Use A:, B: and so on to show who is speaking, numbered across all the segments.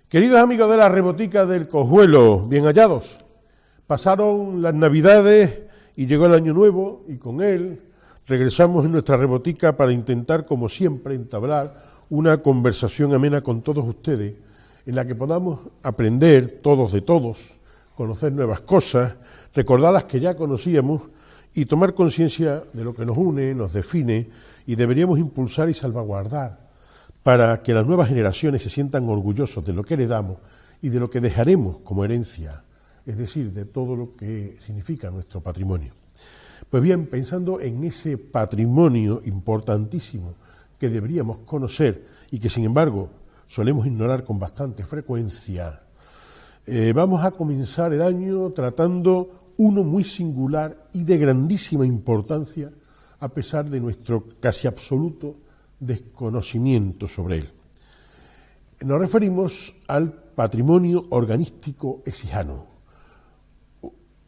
A: Queridos amigos de la Rebotica del Cojuelo, bien hallados. Pasaron las Navidades y llegó el Año Nuevo y con él regresamos en nuestra Rebotica para intentar, como siempre, entablar una conversación amena con todos ustedes en la que podamos aprender todos de todos, conocer nuevas cosas, recordar las que ya conocíamos y tomar conciencia de lo que nos une, nos define y deberíamos impulsar y salvaguardar para que las nuevas generaciones se sientan orgullosos de lo que heredamos y de lo que dejaremos como herencia, es decir, de todo lo que significa nuestro patrimonio. Pues bien, pensando en ese patrimonio importantísimo que deberíamos conocer y que sin embargo solemos ignorar con bastante frecuencia, vamos a comenzar el año tratando uno muy singular y de grandísima importancia a pesar de nuestro casi absoluto desconocimiento sobre él. Nos referimos al patrimonio organístico exijano.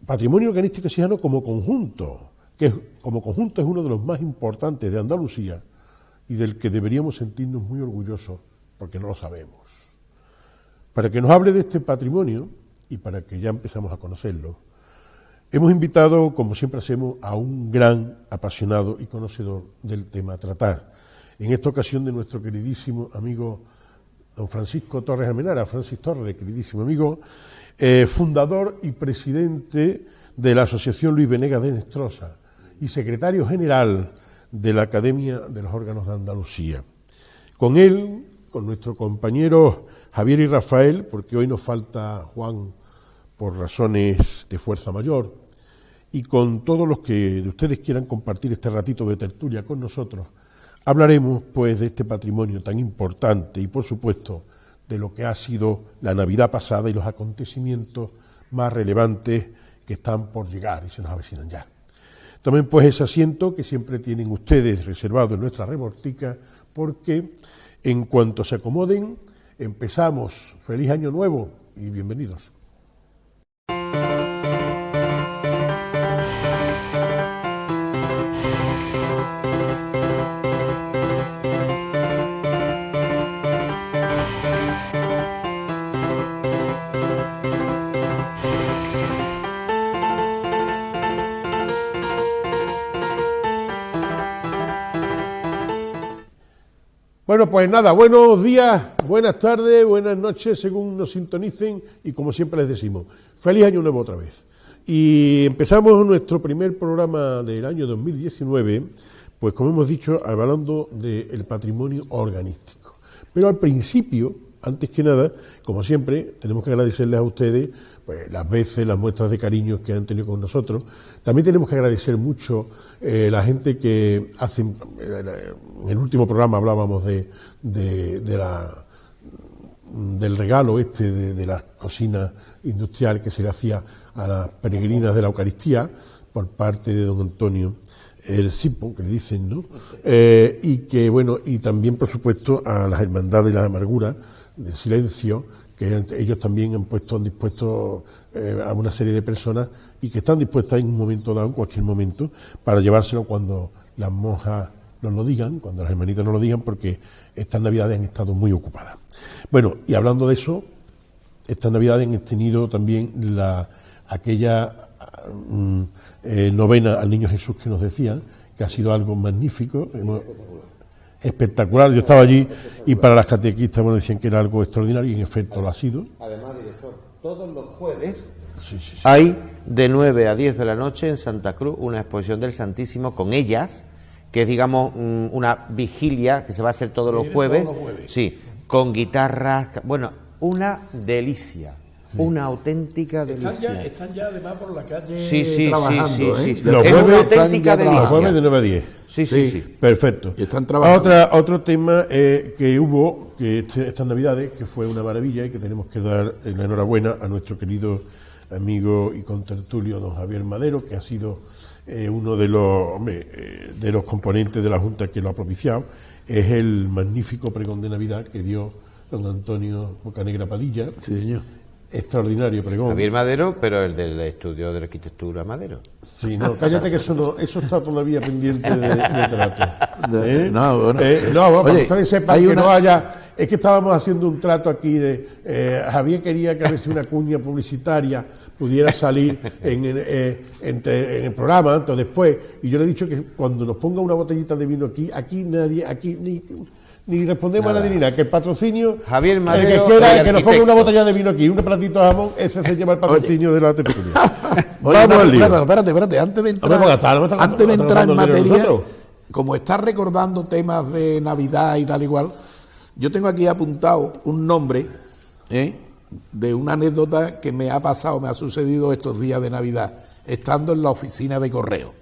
A: Patrimonio organístico exijano como conjunto, como conjunto es uno de los más importantes de Andalucía y del que deberíamos sentirnos muy orgullosos porque no lo sabemos. Para que nos hable de este patrimonio y para que ya empezamos a conocerlo, hemos invitado, como siempre hacemos, a un gran apasionado y conocedor del tema a tratar. En esta ocasión de nuestro queridísimo amigo don Francisco Torres Almenara, Francis Torres, queridísimo amigo, fundador y presidente de la Asociación Luis Venegas de Nestrosa y secretario general de la Academia de los Órganos de Andalucía. Con él, con nuestros compañeros Javier y Rafael, porque hoy nos falta Juan por razones de fuerza mayor, y con todos los que de ustedes quieran compartir este ratito de tertulia con nosotros, hablaremos pues de este patrimonio tan importante y por supuesto de lo que ha sido la Navidad pasada y los acontecimientos más relevantes que están por llegar y se nos avecinan ya. Tomen pues ese asiento que siempre tienen ustedes reservado en nuestra Rebotica, porque en cuanto se acomoden empezamos. Feliz Año Nuevo y bienvenidos. Bueno, pues nada, buenos días, buenas tardes, buenas noches, según nos sintonicen, y como siempre les decimos, feliz Año Nuevo otra vez. Y empezamos nuestro primer programa del año 2019, pues como hemos dicho, hablando del patrimonio organístico. Pero al principio, antes que nada, como siempre, tenemos que agradecerles a ustedes pues las veces, las muestras de cariño que han tenido con nosotros. También tenemos que agradecer mucho la gente que hace, en el último programa hablábamos del regalo de la cocina industrial que se le hacía a las peregrinas de la Eucaristía por parte de don Antonio el Cipo, que le dicen, ¿no? Y que bueno, y también por supuesto a las hermandades de la amargura, del silencio, que ellos también han dispuesto a una serie de personas y que están dispuestas en un momento dado, en cualquier momento, para llevárselo cuando las monjas nos lo digan, cuando las hermanitas nos lo digan, porque estas Navidades han estado muy ocupadas. Bueno, y hablando de eso, estas Navidades han tenido también aquella novena al Niño Jesús que nos decían, que ha sido algo magnífico, espectacular. Yo estaba allí y para las catequistas decían que era algo extraordinario y en efecto lo ha sido.
B: Además, director, todos los jueves hay de 9 a 10 de la noche en Santa Cruz una exposición del Santísimo con ellas, que es digamos una vigilia que se va a hacer todos los jueves, sí, con guitarras, bueno, una delicia. Sí. Una auténtica delicia.
C: Están ya además por la calle
B: trabajando. Sí.
A: Los
B: es una auténtica delicia.
A: Los jueves de 9 a 10.
B: Sí.
A: Perfecto.
C: Y están trabajando.
A: Otro tema que hubo, que estas Navidades, que fue una maravilla y que tenemos que dar la enhorabuena a nuestro querido amigo y contertulio don Javier Madero, que ha sido uno de los componentes de la Junta que lo ha propiciado, es el magnífico pregón de Navidad que dio don Antonio Bocanegra Padilla.
C: Sí, señor.
A: extraordinario pregón.
B: Javier Madero, pero el del estudio de arquitectura Madero.
A: Sí, no, cállate que eso está todavía pendiente de trato.
C: No, bueno.
A: Para que
C: Oye,
A: ustedes sepan
C: hay
A: que
C: una-
A: no haya... Es que estábamos haciendo un trato aquí de... Javier quería que a veces una cuña publicitaria pudiera salir en el programa, antes o después, y yo le he dicho que cuando nos ponga una botellita de vino aquí nadie, ni respondemos a nadie ni nada, que el patrocinio,
B: Javier Madero,
A: el que quiera
B: el
A: que nos ponga una
B: arquitecto.
A: botella de vino aquí, un platito de jamón, ese se lleva el patrocinio de la tertulia.
C: Oye,
A: Vamos al lío.
C: espérate, antes de entrar,
A: Hombre, porque hasta ahora me está-
C: antes de
A: está
C: entrar en
A: tocando el dinero
C: materia,
A: nosotros.
C: como estás recordando temas de Navidad y tal igual, yo tengo aquí apuntado un nombre de una anécdota que me ha sucedido estos días de Navidad, estando en la oficina de correo.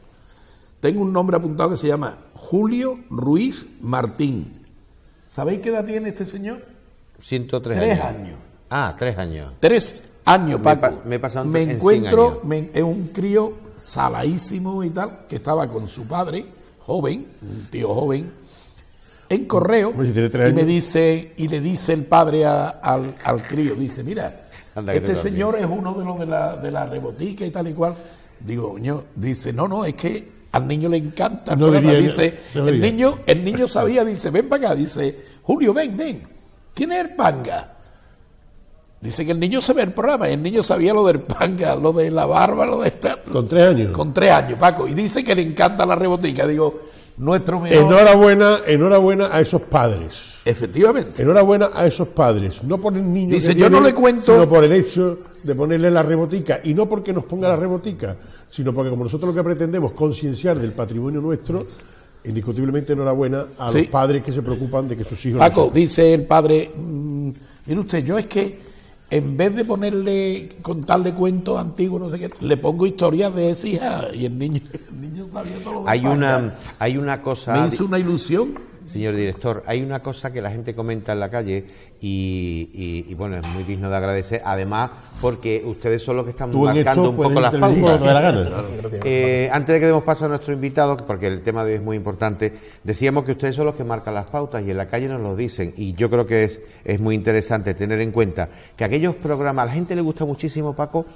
C: Tengo un nombre apuntado que se llama Julio Ruiz Martín. ¿Sabéis qué edad tiene este señor?
B: 103
C: 3
B: años.
C: años.
B: Ah, 3 años.
C: 3 años, Paco.
B: me he pasado
C: me
B: en 100
C: encuentro,
B: años.
C: es un crío saladísimo y tal, que estaba con su padre, joven, un tío joven, en correo,
A: Hombre, si tiene 3
C: y me
A: años.
C: dice, y le dice el padre al crío, dice, mira,
B: Anda, que
C: este
B: te
C: señor es uno de los de la rebotica y tal y cual. Digo, coño, dice, no, es que al niño le encanta. el
A: No
C: programa".
A: diría,
C: Dice,
A: no
C: el
A: diría.
C: niño sabía, dice, ven para acá, dice, Julio, ven. ¿Quién es el panga? Dice que el niño sabe el programa, y el niño sabía lo del panga, lo de la barba, lo de esta.
A: Con 3 años.
C: Con 3 años, Paco, y dice que le encanta la rebotica. Digo, nuestro mejor.
A: Enhorabuena a esos padres.
C: Efectivamente.
A: Enhorabuena a esos padres. No por el niño
C: Dice,
A: que
C: yo no
A: tiene,
C: le cuento-
A: sino por el hecho de ponerle la rebotica. Y no porque nos ponga la rebotica, sino porque como nosotros lo que pretendemos concienciar del patrimonio nuestro, indiscutiblemente enhorabuena a
C: Sí.
A: los padres que se preocupan de que sus hijos...
C: Paco,
A: no sepan.
C: dice el padre, mire usted, yo es que en vez de contarle cuentos antiguos, no sé qué, le pongo historias de esa hija, y el niño sabía todo lo de panga.
B: Hay una cosa...
C: Me hizo una ilusión.
B: Señor director, hay una cosa que la gente comenta en la calle y bueno, es muy digno de agradecer, además porque ustedes son los que están
A: Tú en
B: marcando
A: esto
B: un poco
A: puedes
B: las
A: intervenir cuando te dé la
B: pautas.
A: gana.
B: Antes de que demos paso a nuestro invitado, porque el tema de hoy es muy importante, decíamos que ustedes son los que marcan las pautas y en la calle nos lo dicen, y yo creo que es muy interesante tener en cuenta que aquellos programas, a la gente le gusta muchísimo, Paco,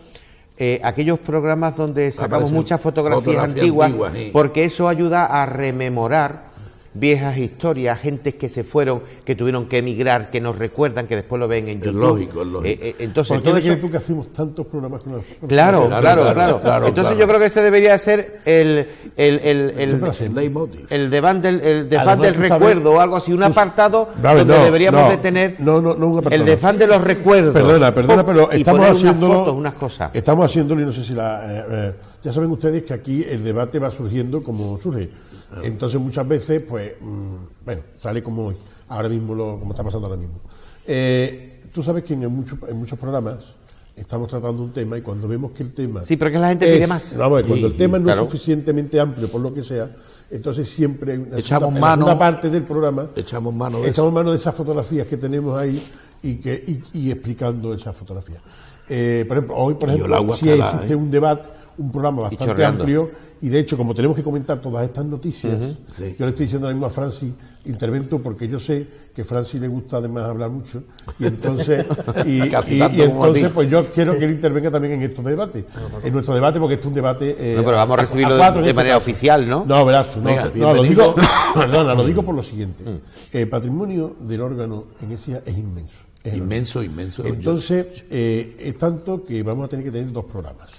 B: aquellos programas donde sacamos
C: Aparecen
B: muchas fotografías
C: fotografías
B: antiguas,
C: sí.
B: porque eso ayuda a rememorar viejas historias, gentes que se fueron, que tuvieron que emigrar, que nos recuerdan, que después lo ven en YouTube.
C: lógico, es lógico.
B: Entonces,
A: ¿Por qué
B: todo
A: te
B: eso...
A: crees tú que hacemos tantos programas con
B: Claro.
C: Claro,
B: Entonces
C: claro.
B: yo creo que ese debería ser el
C: Leitmotiv.
B: deván del
A: Además, tú sabes-
B: recuerdo o algo así, un apartado
A: Vale,
B: donde
A: no,
B: deberíamos
A: no,
B: de tener
A: no, un apartado.
B: el desván de los recuerdos.
A: Perdona, pero
B: y
A: estamos
B: poner
A: haciéndolo.
B: unas fotos, unas cosas.
A: Estamos haciéndolo y no sé si ya saben ustedes que aquí el debate va surgiendo como surge. Entonces muchas veces, pues, bueno, sale como hoy, ahora mismo, como está pasando ahora mismo. Tú sabes que en muchos programas estamos tratando un tema y cuando vemos que el tema...
B: Sí, pero que la gente pide más.
A: Vamos a ver, cuando el tema no
B: claro.
A: es suficientemente amplio, por lo que sea, entonces siempre hay una
C: Echamos
A: en la
C: mano-
A: segunda parte del programa
C: Echamos mano de eso.
A: echamos mano de esas fotografías que tenemos ahí y explicando esas fotografías. Por ejemplo, hoy, por
C: Y el
A: ejemplo,
C: agua
A: sí
C: está
A: existe un debate, un programa bastante
B: chorreando.
A: amplio, y de hecho, como tenemos que comentar todas estas noticias,
C: Sí.
A: yo le estoy diciendo ahora mismo a Francis, intervento porque yo sé que a Francis le gusta además hablar mucho, y entonces,
C: Casi tanto
A: y
C: como a
A: entonces
C: ti.
A: pues yo quiero que él intervenga también en estos debates, en nuestro debate, porque este es un debate...
B: No, pero vamos a recibirlo
A: cuatro en
B: de
A: este
B: manera
A: caso.
B: oficial, ¿no?
A: No, verás tú,
C: Venga,
A: lo
C: bienvenido.
A: digo, perdona, lo digo por lo siguiente. El patrimonio del órgano en ese es inmenso. Es enorme.
C: Inmenso.
A: Entonces, es tanto que vamos a tener que tener 2 programas.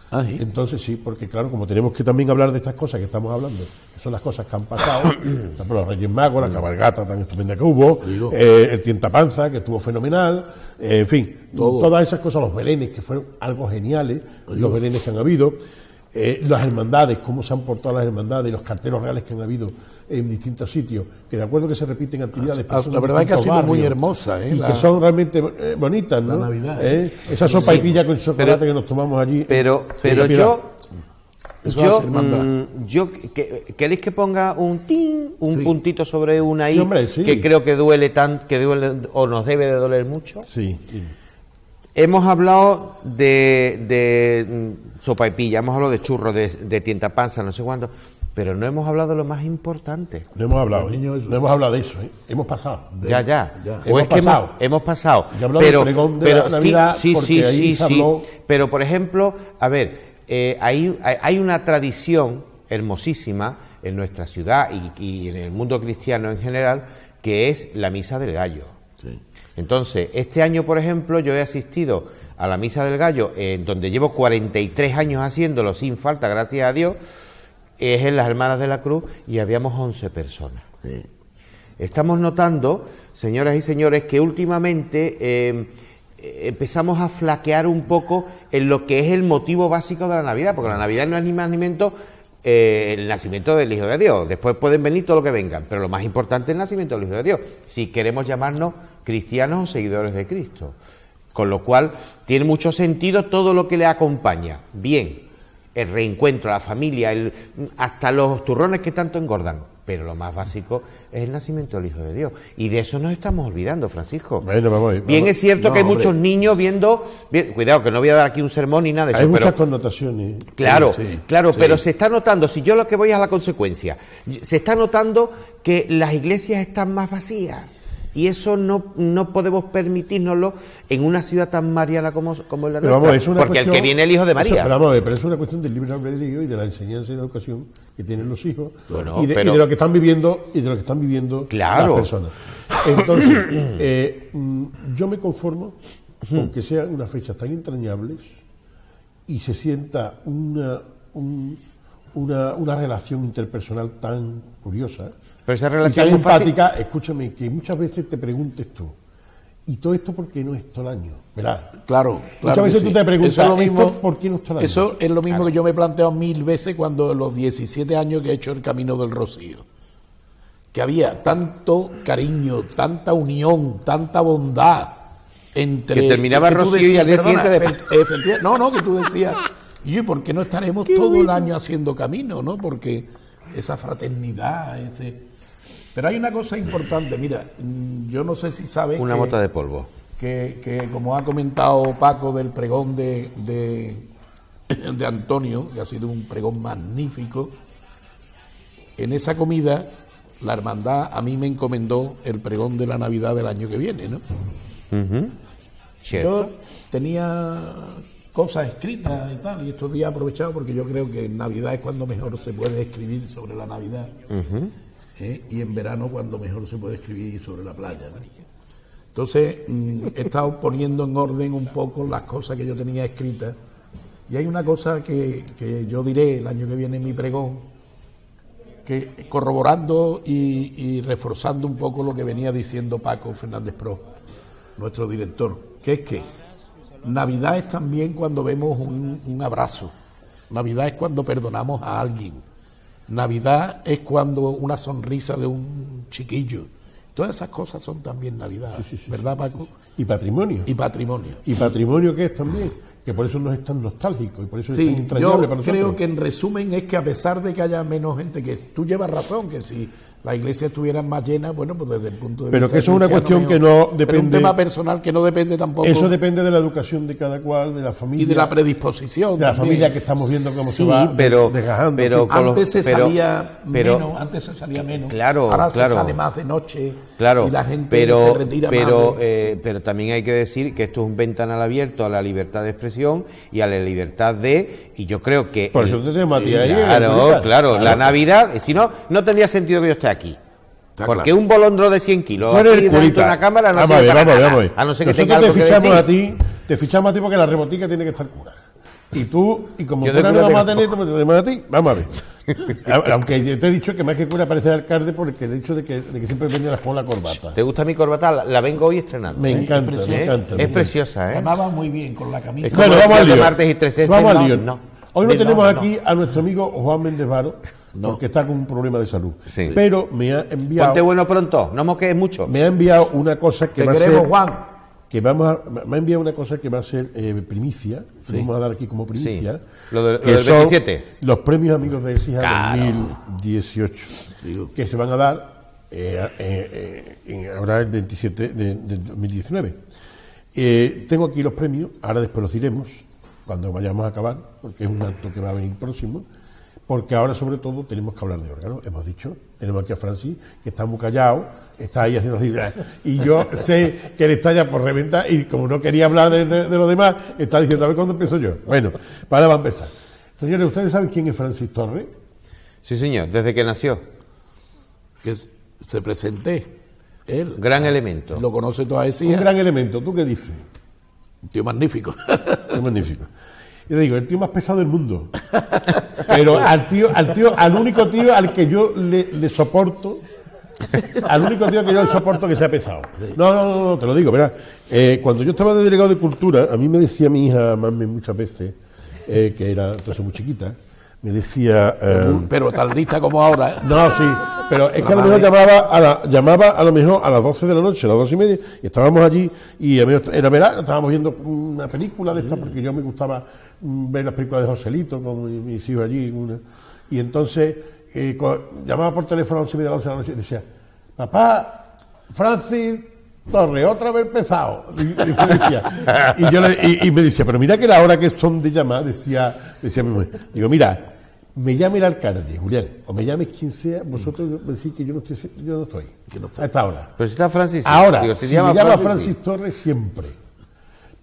C: Ah, ¿sí?
A: Entonces sí, porque claro, como tenemos que también hablar de estas cosas que estamos hablando, que son las cosas que han pasado, por ejemplo, los Reyes Magos, la cabalgata tan estupenda que hubo,
C: Digo.
A: el tientapanza, que estuvo fenomenal, en fin,
C: Todo.
A: todas esas cosas, los belenes, que fueron algo geniales, los belenes que han habido, las hermandades, cómo se han portado las hermandades, los carteros reales que han habido en distintos sitios, que de acuerdo que se repiten actividades, pero son
C: La
A: en
C: verdad es que ha
A: distintos
C: sido muy
A: barrios,
C: hermosa,
A: y que son realmente bonitas, ¿no?
C: La Navidad,
A: Esa sopa y pilla con chocolate
B: Pero-
A: que nos tomamos allí.
B: Pero
A: Mira,
C: Eso va a ser hermandad.
B: ¿Queréis que ponga un
C: Sí.
B: puntito sobre una I
A: Sí, hombre, sí.
B: que creo que duele o nos debe de doler mucho?
A: Sí.
B: Hemos hablado de sopa y pilla, hemos hablado de churros, de tientapanza, no sé cuánto, Pero no hemos hablado de lo más importante.
A: No hemos hablado, no hemos hablado de eso, ¿eh? Hemos pasado.
B: Ya.
A: Hemos pasado.
B: Hemos pasado.
A: Ya hablamos del pregón de la Navidad, porque ahí se habló...
B: Pero, por ejemplo, a ver, hay una tradición hermosísima en nuestra ciudad y en el mundo cristiano en general, que es la Misa del Gallo.
C: Sí.
B: Entonces, este año, por ejemplo, yo he asistido a la Misa del Gallo, donde llevo 43 años haciéndolo sin falta, gracias a Dios, es en las Hermanas de la Cruz, y habíamos 11 personas.
C: Sí.
B: Estamos notando, señoras y señores, que últimamente empezamos a flaquear un poco en lo que es el motivo básico de la Navidad, porque la Navidad no es ni más ni menos el nacimiento del Hijo de Dios. Después pueden venir todo lo que vengan, pero lo más importante es el nacimiento del Hijo de Dios, si queremos llamarnos cristianos o seguidores de Cristo. Con lo cual tiene mucho sentido todo lo que le acompaña. Bien, el reencuentro, la familia, hasta los turrones que tanto engordan. Pero lo más básico es el nacimiento del Hijo de Dios. Y de eso nos estamos olvidando, Francisco.
A: Bueno, vamos.
B: Bien, es cierto que hay muchos niños viendo... cuidado, que no voy a dar aquí un sermón ni nada de eso.
A: Hay muchas connotaciones.
B: Claro,
A: sí,
B: pero se está notando, si yo lo que voy es a la consecuencia, se está notando que las iglesias están más vacías. Y eso no podemos permitírnoslo en una ciudad tan mariana como es la nuestra, porque el que viene es el Hijo de María.
A: Pero es una cuestión del libre albedrío y de la enseñanza y de la educación que tienen los hijos,
B: bueno,
A: y de lo que están viviendo
B: claro.
A: las personas. Entonces, yo me conformo con que sean unas fechas tan entrañables y se sienta una relación interpersonal tan curiosa.
B: Pero esa relación
A: y tan empática, escúchame, que muchas veces te preguntes tú, ¿y todo esto por qué no es todo el año? ¿Verdad?
C: Claro.
A: Muchas veces tú te preguntas,
C: eso es lo mismo,
A: ¿por qué no es todo el año?
C: Eso es lo mismo que yo me he planteado 1000 veces cuando los 17 años que he hecho el Camino del Rocío. Que había tanto cariño, tanta unión, tanta bondad entre...
B: Que terminaba el Rocío y al día siguiente de...
C: que tú decías, ¿y por qué no estaremos todo el año haciendo camino? ¿No? Porque esa fraternidad, Pero hay una cosa importante, mira, yo no sé si sabes...
B: Una mota de polvo.
C: Que como ha comentado Paco del pregón de Antonio, que ha sido un pregón magnífico, en esa comida la hermandad a mí me encomendó el pregón de la Navidad del año que viene, ¿no? Yo tenía cosas escritas y tal, y estos días he aprovechado porque yo creo que en Navidad es cuando mejor se puede escribir sobre la Navidad. Y en verano cuando mejor se puede escribir sobre la playa, ¿no? Entonces he estado poniendo en orden un poco las cosas que yo tenía escritas, y hay una cosa que yo diré el año que viene en mi pregón, que corroborando y reforzando un poco lo que venía diciendo Paco Fernández Pro, nuestro director, que es que Navidad es también cuando vemos un abrazo, Navidad es cuando perdonamos a alguien, Navidad es cuando una sonrisa de un chiquillo. Todas esas cosas son también Navidad, ¿verdad, Paco?
A: Sí. Y patrimonio.
C: Y patrimonio.
A: Y patrimonio que es también, que por eso no es tan nostálgico y por eso es tan entrañable para nosotros.
C: Yo creo que en resumen es que a pesar de que haya menos gente, que tú llevas razón, que si la iglesia estuviera más llena, bueno, pues desde el punto de vista...
A: Pero que eso es una cuestión que no depende...
C: Pero un tema personal que no depende tampoco...
A: Eso depende de la educación de cada cual, de la familia...
C: Y de la predisposición.
A: De la familia que estamos viendo cómo se va desgajando.
B: Pero
C: antes se salía menos,
B: claro,
C: ahora se sale más de noche,
B: claro,
C: y la gente se retira más.
B: Pero también hay que decir que esto es un ventanal abierto a la libertad de expresión y a la libertad de... Y yo creo que...
A: Por eso te tenemos a ti ahí.
B: Claro, la Navidad, si no, no tendría sentido que yo esté aquí. Porque un bolondro de 100 kilos
A: aquí dentro de
B: una cámara no sirve para nada. A no ser que tenga algo que decir.
A: Te fichamos a ti porque la rebotica tiene que estar cura. Y tú, y como cura no vamos a tener, pues te tenemos a ti. Vamos a ver. Aunque yo te he dicho que más que cura parece alcalde porque el hecho de que siempre venía con la corbata.
B: ¿Te gusta mi corbata? La vengo hoy estrenando.
A: Me encanta, me encanta.
B: Es preciosa, ¿eh?
C: Ganaba muy bien con la camisa.
B: Bueno, vamos al lío. Martes y 3S.
A: Vamos al lío. Hoy no tenemos aquí a nuestro amigo Juan Méndez Varo, porque está con un problema de salud.
B: Sí.
A: Pero me ha enviado...
B: Ponte bueno pronto, no mosquees mucho.
A: Me ha enviado una cosa que va a ser...
C: Juan.
A: Que me ha enviado una cosa que va a ser primicia, que vamos a dar aquí como primicia. Sí.
B: Lo del 27.
A: Los premios Amigos de Écija 2018, que se van a dar ahora el 27 del 2019. Tengo aquí los premios, ahora después los diremos, cuando vayamos a acabar, porque es un acto que va a venir próximo, porque ahora sobre todo tenemos que hablar de órganos. Hemos dicho, tenemos aquí a Francis, que está muy callado, está ahí haciendo así, y yo sé que él está ya por reventar, y como no quería hablar de lo demás, está diciendo, a ver cuándo empiezo yo. Bueno, ahora va a empezar. Señores, ¿ustedes saben quién es Francis Torres?
B: Sí, señor, desde que nació.
C: Que se presenté. Él.
B: Gran elemento.
C: Lo conoce toda esa.
A: Un gran elemento. ¿Tú qué dices?
C: Un tío magnífico.
A: Es magnífico. Yo digo, el tío más pesado del mundo. Pero al único tío al que yo le soporto, al único tío que yo le soporto que sea pesado. No, te lo digo, ¿verdad? Cuando yo estaba de delegado de cultura, a mí me decía mi hija, mami, muchas veces, que era entonces muy chiquita, me decía...
C: pero tan lista como ahora.
A: No, sí, pero es que a lo mejor llamaba a lo mejor a las 12 de la noche, a las 2:30, y estábamos allí, y era verano, estábamos viendo una película de esta, porque yo me gustaba ver las películas de Joselito con mis hijos allí, y entonces llamaba por teléfono a las 11:30 de la noche y decía, papá, Francis Torres, otra vez empezado. Y me decía, pero mira que la hora que son de llamar, decía mi mujer, digo, mira, me llame el alcalde, Julián, o me llames quien sea, vosotros decís que yo no estoy a esta hora.
B: Pero si está Francis.
A: Ahora,
B: digo,
A: si me llama Francis Torres, siempre.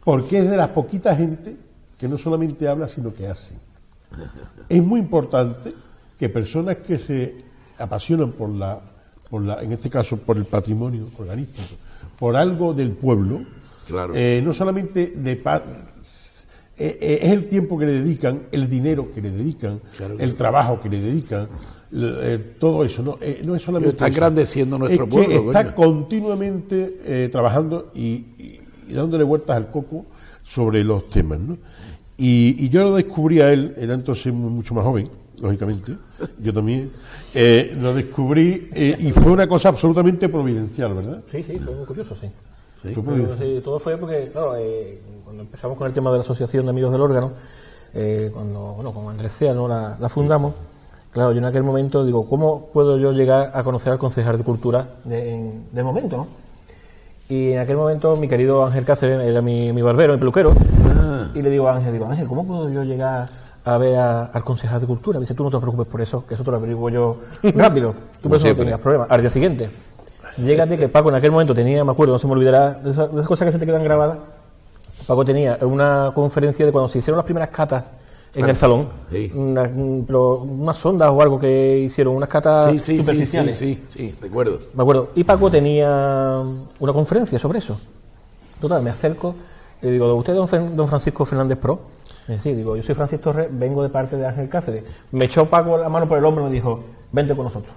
A: Porque es de las poquitas gente que no solamente habla, sino que hace. Es muy importante que personas que se apasionan por en este caso, por el patrimonio organístico, por algo del pueblo,
C: claro.
A: No solamente es el tiempo que le dedican, el dinero que le dedican, claro, el trabajo que le dedican, todo eso, no es solamente
C: está
A: eso.
C: engrandeciendo nuestro pueblo.
A: Que está continuamente trabajando y dándole vueltas al coco sobre los temas, ¿no? Y yo lo descubrí a él, era entonces mucho más joven, lógicamente, yo también, lo descubrí y fue una cosa absolutamente providencial, ¿verdad?
D: Sí, fue muy curioso, sí.
A: Sí,
D: todo fue porque, claro, cuando empezamos con el tema de la Asociación de Amigos del Órgano, con Andrés Cea, ¿no? la fundamos, claro, yo en aquel momento digo, ¿cómo puedo yo llegar a conocer al concejal de Cultura de momento, no? Y en aquel momento mi querido Ángel Cáceres era mi barbero, mi peluquero, y le digo a Ángel, ¿cómo puedo yo llegar a ver al concejal de Cultura? Me dice, tú no te preocupes por eso, que eso te lo averiguo yo rápido, tú por eso no tenías problema. Al día siguiente, llégate que Paco en aquel momento tenía, me acuerdo, no se me olvidará, de esas cosas que se te quedan grabadas, Paco tenía una conferencia de cuando se hicieron las primeras catas en el salón,
C: sí.
D: unas sondas o algo que hicieron, unas catas superficiales.
C: Sí, recuerdo.
D: Me acuerdo. Y Paco tenía una conferencia sobre eso. Total, me acerco y le digo, ¿usted es don Francisco Fernández Pro? Sí, digo, yo soy Francis Torres, vengo de parte de Ángel Cáceres. Me echó Paco la mano por el hombro y me dijo, vente con nosotros.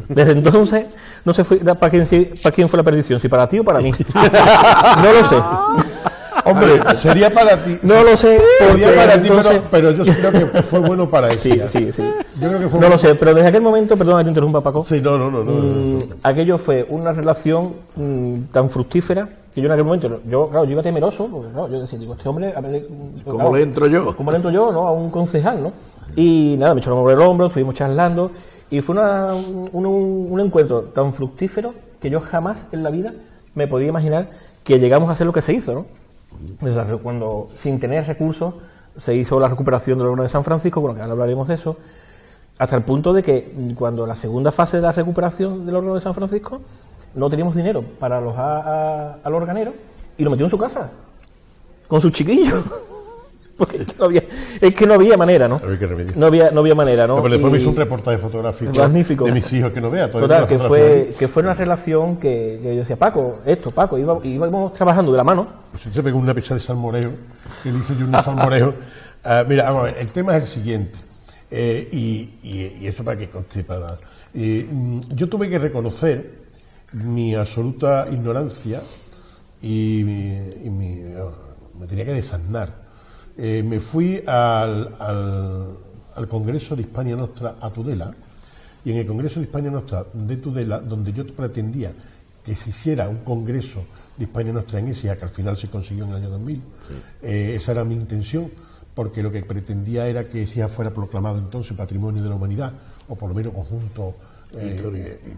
D: Desde entonces, no sé para quién fue la perdición, si para ti o para mí. No lo sé.
A: Hombre, sería para ti.
D: No lo sé.
A: Sería para ti, pero yo creo que fue bueno para ella.
D: Sí.
A: Yo creo que fue
D: no lo sé, pero desde aquel momento, perdona que te interrumpa, Paco.
A: Sí, no.
D: Aquello fue una relación tan fructífera que yo en aquel momento, yo iba temeroso, porque yo decía, digo, este hombre...
C: ¿Cómo le entro yo?
D: ¿Cómo le entro yo, no? A un concejal, ¿no? Y nada, me echó la mano por el hombro, estuvimos charlando, y fue un encuentro tan fructífero que yo jamás en la vida me podía imaginar que llegamos a hacer lo que se hizo, ¿no? Desde cuando, sin tener recursos, se hizo la recuperación del órgano de San Francisco, bueno, que ahora hablaremos de eso, hasta el punto de que cuando la segunda fase de la recuperación del órgano de San Francisco, no teníamos dinero para alojar al organero y lo metió en su casa, con sus chiquillos. Porque es que no había manera, ¿no? No había manera, ¿no?
A: Pero después me hizo un reportaje fotográfico
D: magnífico
A: de mis hijos que no vea.
D: Total, que fue una relación que yo decía, Paco, íbamos trabajando de la mano.
A: Pues yo pegó una pieza de salmoreo, que dice yo un salmoreo. Mira, vamos a ver, el tema es el siguiente, y esto para que conste, yo tuve que reconocer mi absoluta ignorancia y me tenía que desasnar. Me fui al Congreso de Hispania Nostra a Tudela, y en el Congreso de Hispania Nostra de Tudela, donde yo pretendía que se hiciera un congreso de Hispania Nostra en Écija, que al final se consiguió en el año 2000, esa era mi intención, porque lo que pretendía era que Écija fuera proclamado entonces Patrimonio de la Humanidad, o por lo menos conjunto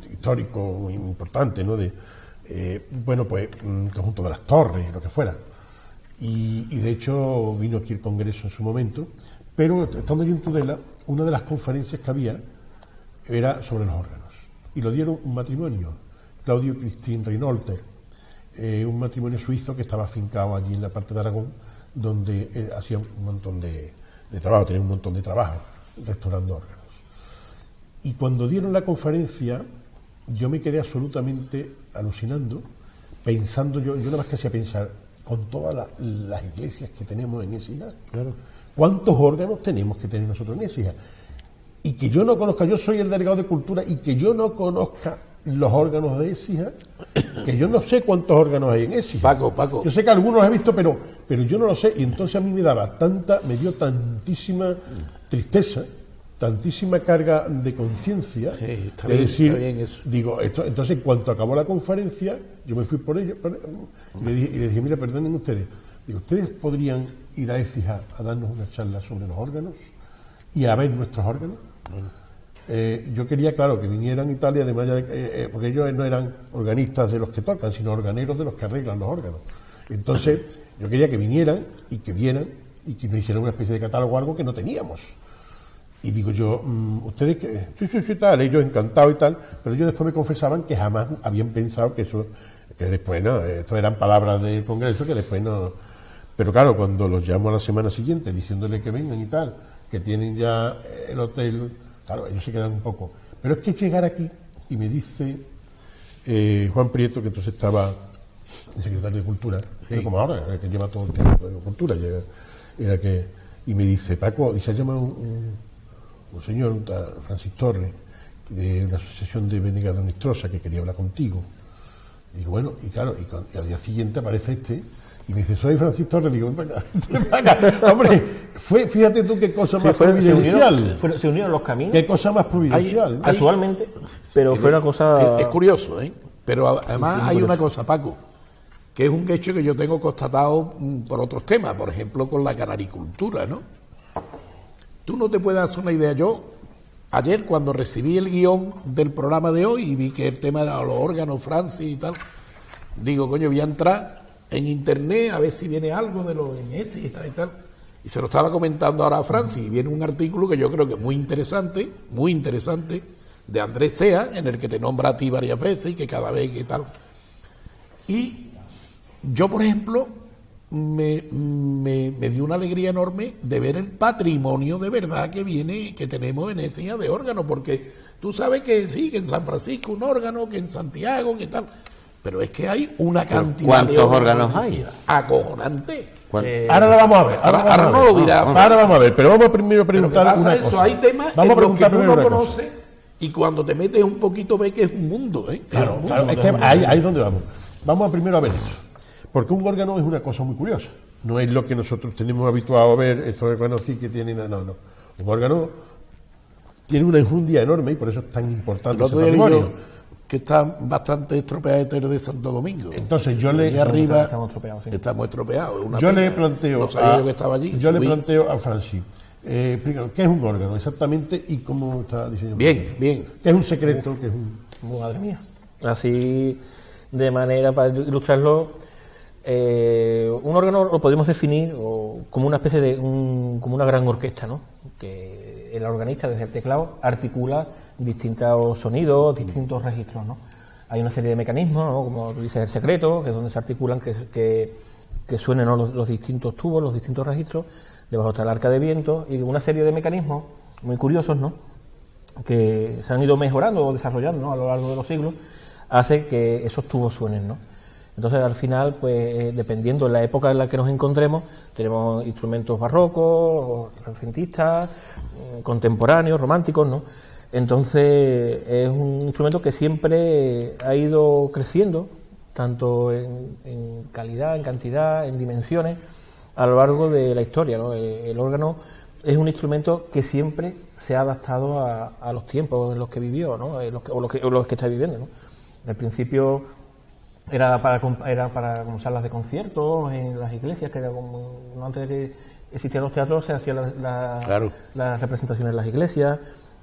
A: histórico muy importante, ¿no? Conjunto de las torres, lo que fuera. Y de hecho vino aquí el Congreso en su momento, Pero estando allí en Tudela, una de las conferencias que había era sobre los órganos. Y lo dieron un matrimonio, Claudio y Christine Reinolter, un matrimonio suizo que estaba afincado allí en la parte de Aragón, donde hacía un montón de trabajo, tenía un montón de trabajo restaurando órganos. Y cuando dieron la conferencia, yo me quedé absolutamente alucinando, pensando, yo nada más que hacía pensar, con todas las iglesias que tenemos en Écija, claro, ¿cuántos órganos tenemos que tener nosotros en Écija? Y que yo no conozca, yo soy el delegado de Cultura, y que yo no conozca los órganos de Écija, que yo no sé cuántos órganos hay en Écija.
C: Paco.
A: Yo sé que algunos los he visto, pero yo no lo sé, y entonces a mí me dio tantísima tristeza, tantísima carga de conciencia, de decir, digo, entonces en cuanto acabó la conferencia, yo me fui por ello, y le dije, mira, perdonen ustedes, digo, ¿ustedes podrían ir a Écija a darnos una charla sobre los órganos y a ver nuestros órganos? Yo quería, claro, que vinieran Italia, además porque ellos no eran organistas de los que tocan, sino organeros de los que arreglan los órganos. Entonces, yo quería que vinieran y que vieran y que nos hicieran una especie de catálogo o algo que no teníamos. Y digo yo, ustedes que sí, tal, ellos encantados y tal, pero ellos después me confesaban que jamás habían pensado que eso, que después no, esto eran palabras del Congreso que después no. Pero claro, cuando los llamo a la semana siguiente diciéndole que vengan y tal, que tienen ya el hotel, claro, ellos se quedan un poco. Pero es que llegar aquí y me dice Juan Prieto, que entonces estaba el secretario de Cultura, sí, como ahora, el que lleva todo el tiempo de Cultura, y me dice, Paco, y se llama un señor, un Francis Torres, de una asociación de Venegas Nostrosa, que quería hablar contigo. Y digo, bueno, y claro, y al día siguiente aparece y me dice, soy Francis Torres. Digo, ven acá. Hombre, fíjate tú qué cosa más providencial.
D: Se unieron los caminos.
A: Qué cosa más providencial.
D: Casualmente, pero fue una cosa...
C: Es curioso, ¿eh? Pero además hay una cosa, Paco, que es un hecho que yo tengo constatado por otros temas, por ejemplo, con la canaricultura, ¿no? Tú no te puedes hacer una idea. Yo, ayer, cuando recibí el guión del programa de hoy y vi que el tema era los órganos, Francis y tal, digo, coño, voy a entrar en internet a ver si viene algo de los MS y tal. Y se lo estaba comentando ahora a Francis, y viene un artículo que yo creo que es muy interesante, de Andrés Sea, en el que te nombra a ti varias veces y que cada vez que tal. Y yo, por ejemplo, me dio una alegría enorme de ver el patrimonio de verdad que tenemos en Écija de órganos, porque tú sabes que sí, que en San Francisco un órgano, que en Santiago, que tal, pero es que hay una cantidad de
B: órganos hay
C: acojonante.
A: Ahora lo vamos a ver.
C: Ahora no lo dirá.
A: Ahora vamos a ver, pero vamos primero a preguntar una cosa.
C: Hay temas
A: vamos
C: en los que tú no
A: conoces
C: conoces y cuando te metes un poquito ves que es un mundo, ¿eh?
A: Claro, es que ahí es donde vamos. Vamos primero a ver eso. Porque un órgano es una cosa muy curiosa. No es lo que nosotros tenemos habituado a ver, estos órganos sí que tienen... No. Un órgano tiene una enjundia enorme y por eso es tan importante ese patrimonio.
C: Que está bastante estropeado de Santo Domingo.
A: Entonces yo le...
C: arriba
A: estamos
C: estropeados.
A: Yo le planteo...
C: No sabía yo que estaba allí.
A: Yo le planteo a Francis. ¿Qué es un órgano exactamente y cómo está diseñado?
C: Bien.
A: ¿Qué es un secreto? ¿Qué es
D: Madre mía. Así, de manera para ilustrarlo, un órgano lo podemos definir como una especie de como una gran orquesta, ¿no? Que el organista desde el teclado articula distintos sonidos, distintos registros, ¿no? Hay una serie de mecanismos, ¿no? Como tú dices, el secreto, que es donde se articulan que suenen, ¿no? los distintos tubos, los distintos registros. Debajo está el arca de viento y una serie de mecanismos muy curiosos, ¿no? Que se han ido mejorando o desarrollando, ¿no? A lo largo de los siglos, hace que esos tubos suenen, ¿no? Entonces, al final, pues, dependiendo de la época en la que nos encontremos, tenemos instrumentos barrocos, renacentistas, contemporáneos, románticos, ¿no? Entonces, es un instrumento que siempre ha ido creciendo, tanto en calidad, en cantidad, en dimensiones, a lo largo de la historia, ¿no? El órgano es un instrumento que siempre se ha adaptado a los tiempos en los que vivió, ¿no? O los que está viviendo, ¿no? Al principio era para como salas de conciertos en las iglesias, que era como antes de que existieran los teatros se hacían las representaciones en las iglesias,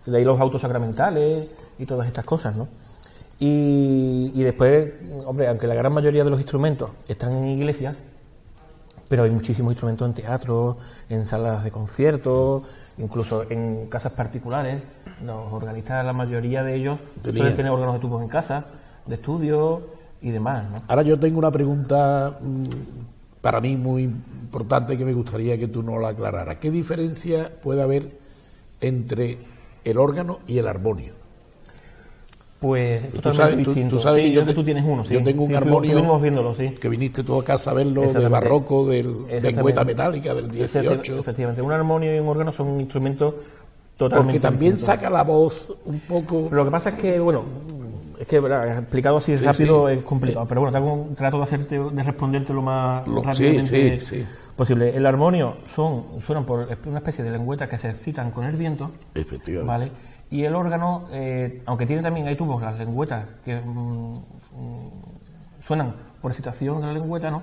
D: de ahí los autos sacramentales y todas estas cosas, ¿no? Y después, hombre, aunque la gran mayoría de los instrumentos están en iglesias, pero hay muchísimos instrumentos en teatro, en salas de conciertos, incluso en casas particulares. Los organistas, la mayoría de ellos suelen tener órganos de tubos en casa, de estudio y demás, ¿no?
C: Ahora yo tengo una pregunta para mí muy importante que me gustaría que tú nos la aclararas. ¿Qué diferencia puede haber entre el órgano y el armonio?
D: Pues totalmente distinto.
C: Tú sabes
D: sí,
C: que
D: tú tienes uno, sí.
C: Yo tengo un
D: sí,
C: armonio
D: estuvimos viéndolo, sí.
C: que viniste tú a casa a verlo, de barroco, de lengüeta metálica del 18.
D: Efectivamente, un armonio y un órgano son instrumentos totalmente
C: Porque también
D: distintos.
C: saca la voz un poco...
D: Lo que pasa es que, bueno, es que ¿verdad? Explicado así rápido es complicado, pero bueno, trato de responderte lo más rápidamente posible. El armonio suenan por una especie de lengüetas que se excitan con el viento.
C: Efectivamente.
D: ¿Vale? Y el órgano, aunque tiene también, hay tubos, las lengüetas que suenan por excitación de la lengüeta, ¿no?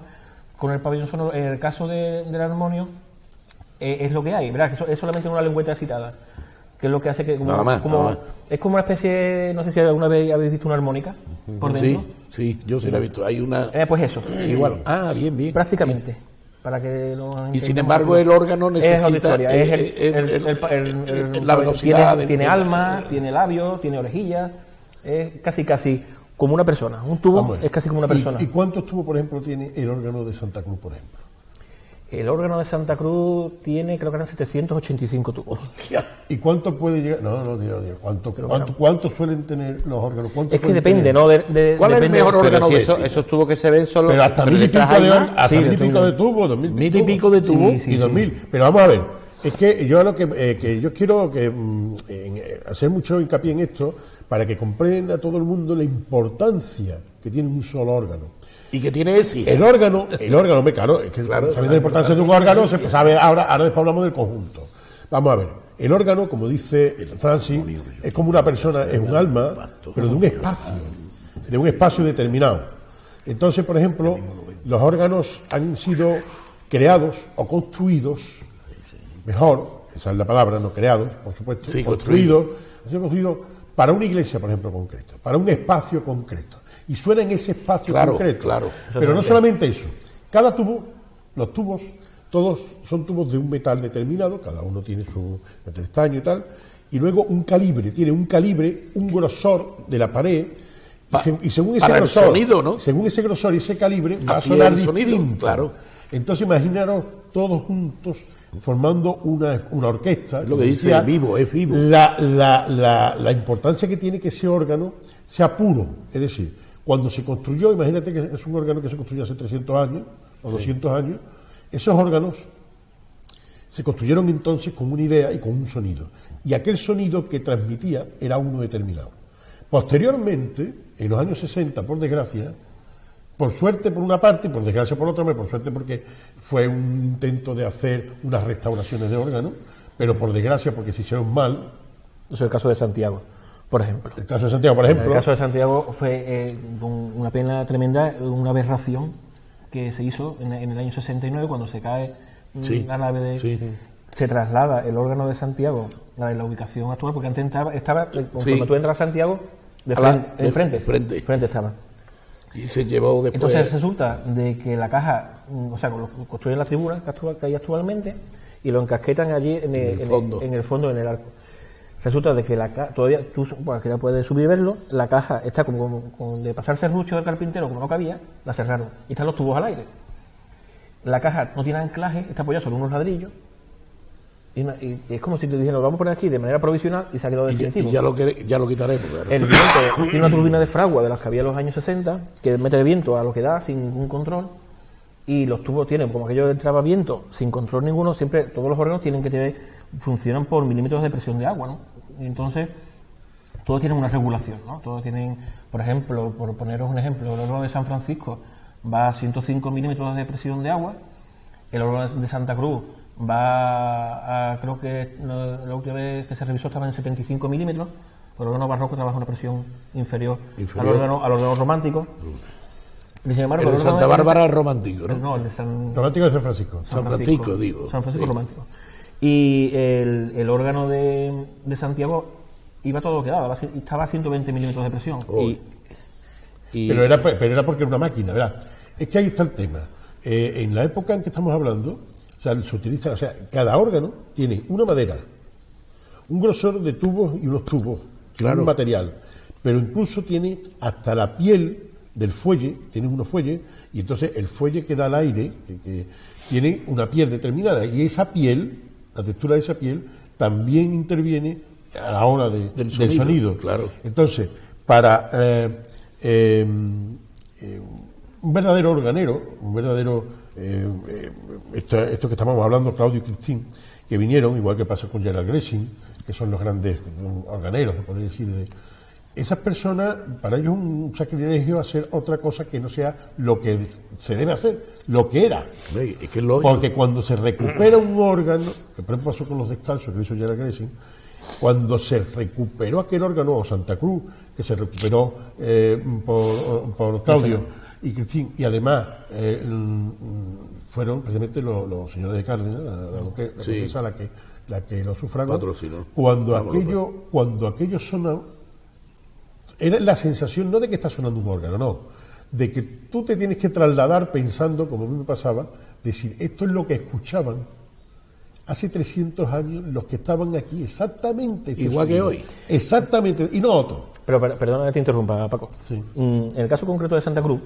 D: Con el pabellón sonoro, en el caso del armonio, es lo que hay, ¿verdad? Que es solamente una lengüeta excitada, que es lo que hace que...
C: Nada más.
D: Es como una especie, no sé si alguna vez habéis visto una armónica por dentro.
C: Sí, yo sí la he visto. Hay una...
D: Pues eso.
C: Igual. Bien.
D: Prácticamente. Para que
C: y sin embargo el órgano necesita
D: la velocidad. Tiene alma, tiene labios, tiene orejillas, es casi como una persona. Un tubo es casi como una persona.
A: ¿Y cuántos tubos, por ejemplo, tiene el órgano de Santa Cruz, por ejemplo?
D: El órgano de Santa Cruz tiene, creo que eran 785 tubos.
A: Hostia. ¿Y cuánto puede llegar? No, digo. ¿Cuánto suelen tener los órganos?
D: Es que depende, ¿no?
C: ¿Cuál es el mejor órgano de
B: esos tubos que se ven solo?
A: Pero hasta mil y pico de tubos,
C: 2.000
A: y 2.000. Pero vamos a ver, es que yo lo que yo quiero hacer mucho hincapié en esto para que comprenda todo el mundo la importancia que tiene un solo órgano.
C: Y que tiene ese.
A: El órgano, claro, es que sabiendo la importancia de un órgano, se sabe ahora después hablamos del conjunto. Vamos a ver, el órgano, como dice Francis, es como una persona, es un alma, pero de un espacio determinado. Entonces, por ejemplo, los órganos han sido creados o construidos, mejor, esa es la palabra, no creados, por supuesto, construidos para una iglesia, por ejemplo, concreta, para un espacio concreto. Y suena en ese espacio concreto.
C: Claro.
A: Pero no solamente eso. Cada tubo, los tubos, todos son tubos de un metal determinado, cada uno tiene su metal estaño y tal, y luego tiene un calibre, un grosor de la pared, y según ese grosor,
C: sonido, ¿no?
A: Según ese grosor y ese calibre, va a sonar distinto.
C: Claro.
A: Entonces imaginaros todos juntos formando una orquesta.
C: Es lo que dice, es vivo.
A: La importancia que tiene que ese órgano sea puro, es decir, cuando se construyó, imagínate que es un órgano que se construyó hace 300 años o 200 años, esos órganos se construyeron entonces con una idea y con un sonido. Y aquel sonido que transmitía era uno determinado. Posteriormente, en los años 60, por desgracia, por suerte por una parte, por desgracia por otra, por suerte porque fue un intento de hacer unas restauraciones de órganos, pero por desgracia porque se hicieron mal.
D: Eso es el caso de Santiago, por ejemplo.
A: El caso de Santiago, por ejemplo.
D: El caso de Santiago fue una pena tremenda, una aberración que se hizo en el año 69 cuando se cae la nave de... Sí. Se traslada el órgano de Santiago a la ubicación actual, porque antes estaba cuando tú entras a Santiago, frente estaba.
C: Y se llevó después...
D: Entonces resulta de que la caja, o sea, construyen la tribuna que hay actualmente y lo encasquetan allí en el fondo, en el arco. Resulta de que todavía tú que puedes subir y verlo, la caja está como de pasar serrucho del carpintero, como no cabía, la cerraron. Y están los tubos al aire. La caja no tiene anclaje, está apoyada sobre unos ladrillos. Y es como si te dijeran, lo vamos a poner aquí de manera provisional y se ha quedado definitivo.
C: Y ya lo quitaremos. Claro.
D: El viento tiene una turbina de fragua de las que había en los años 60, que mete el viento a lo que da sin ningún control. Y los tubos tienen, como aquello entraba viento sin control ninguno, siempre todos los órganos funcionan por milímetros de presión de agua, ¿no? Y entonces, todos tienen una regulación, ¿no? Todos tienen, por ejemplo, por poneros un ejemplo, el órgano de San Francisco va a 105 milímetros de presión de agua, el órgano de Santa Cruz va a, creo que la última vez que se revisó estaba en 75 milímetros, el órgano barroco trabaja a una presión inferior. Al órgano romántico. Y sin embargo,
C: el de Santa Bárbara es romántico, ¿no?
D: No, el de
A: romántico de San Francisco.
C: San Francisco, digo.
D: San Francisco romántico. Y el órgano de Santiago iba todo lo que daba, estaba a 120 milímetros de presión.
A: Pero era porque era una máquina, ¿verdad? Es que ahí está el tema. en la época en que estamos hablando, o sea, se utiliza, o sea, cada órgano tiene una madera, un grosor de tubos y unos tubos, un material, pero incluso tiene hasta la piel del fuelle, tiene unos fuelles, y entonces el fuelle que da al aire, que tiene una piel determinada, y esa piel, la textura de esa piel, también interviene a la hora del sonido.
C: Claro.
A: Entonces, para un verdadero organero, esto que estábamos hablando, Claudio y Cristín, que vinieron, igual que pasa con Gerald Gressing, que son los grandes organeros, se puede decir, esas personas, para ellos es un sacrilegio hacer otra cosa que no sea lo que se debe hacer, lo que era.
C: Es que es lógico.
A: Porque cuando se recupera un órgano, que por ejemplo pasó con los descalzos, que lo hizo Gerald Gressing, cuando se recuperó aquel órgano, o Santa Cruz, que se recuperó por Claudio y Cristín, y además fueron precisamente los señores de Cárdenas, la duquesa la que lo sufragó. Cuando aquello sonó, era la sensación no de que está sonando un órgano, no, de que tú te tienes que trasladar pensando, como a mí me pasaba, decir, esto es lo que escuchaban hace 300 años los que estaban aquí, exactamente.
C: Igual que hoy.
A: Exactamente, y no otros.
D: Pero perdona que te interrumpa, Paco.
A: Sí.
D: En el caso concreto de Santa Cruz,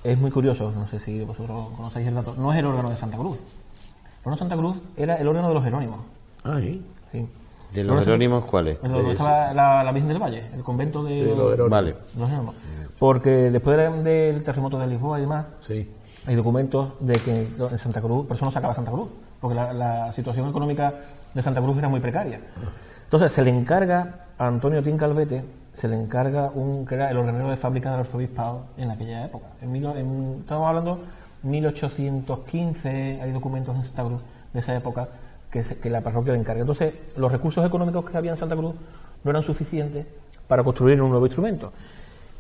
D: es muy curioso, no sé si vosotros conocéis el dato, no es el órgano de Santa Cruz. El órgano de Santa Cruz era el órgano de los Jerónimos.
C: Ah, ¿sí?
D: Sí.
B: ¿De los Jerónimos cuáles?
D: Donde estaba la Virgen del Valle, el convento de los
C: Jerónimos.
B: Vale.
D: los Jerónimos. Porque después del terremoto de Lisboa y demás,
C: Sí.
D: hay documentos de que en Santa Cruz, por eso no sacaba Santa Cruz, porque la situación económica de Santa Cruz era muy precaria. Entonces se le encarga a Antonio Tin Calvete, se le encarga que era el organero de fábrica del arzobispado en aquella época. Estamos hablando 1815, hay documentos en Santa Cruz de esa época que la parroquia le encarga. Entonces los recursos económicos que había en Santa Cruz no eran suficientes para construir un nuevo instrumento.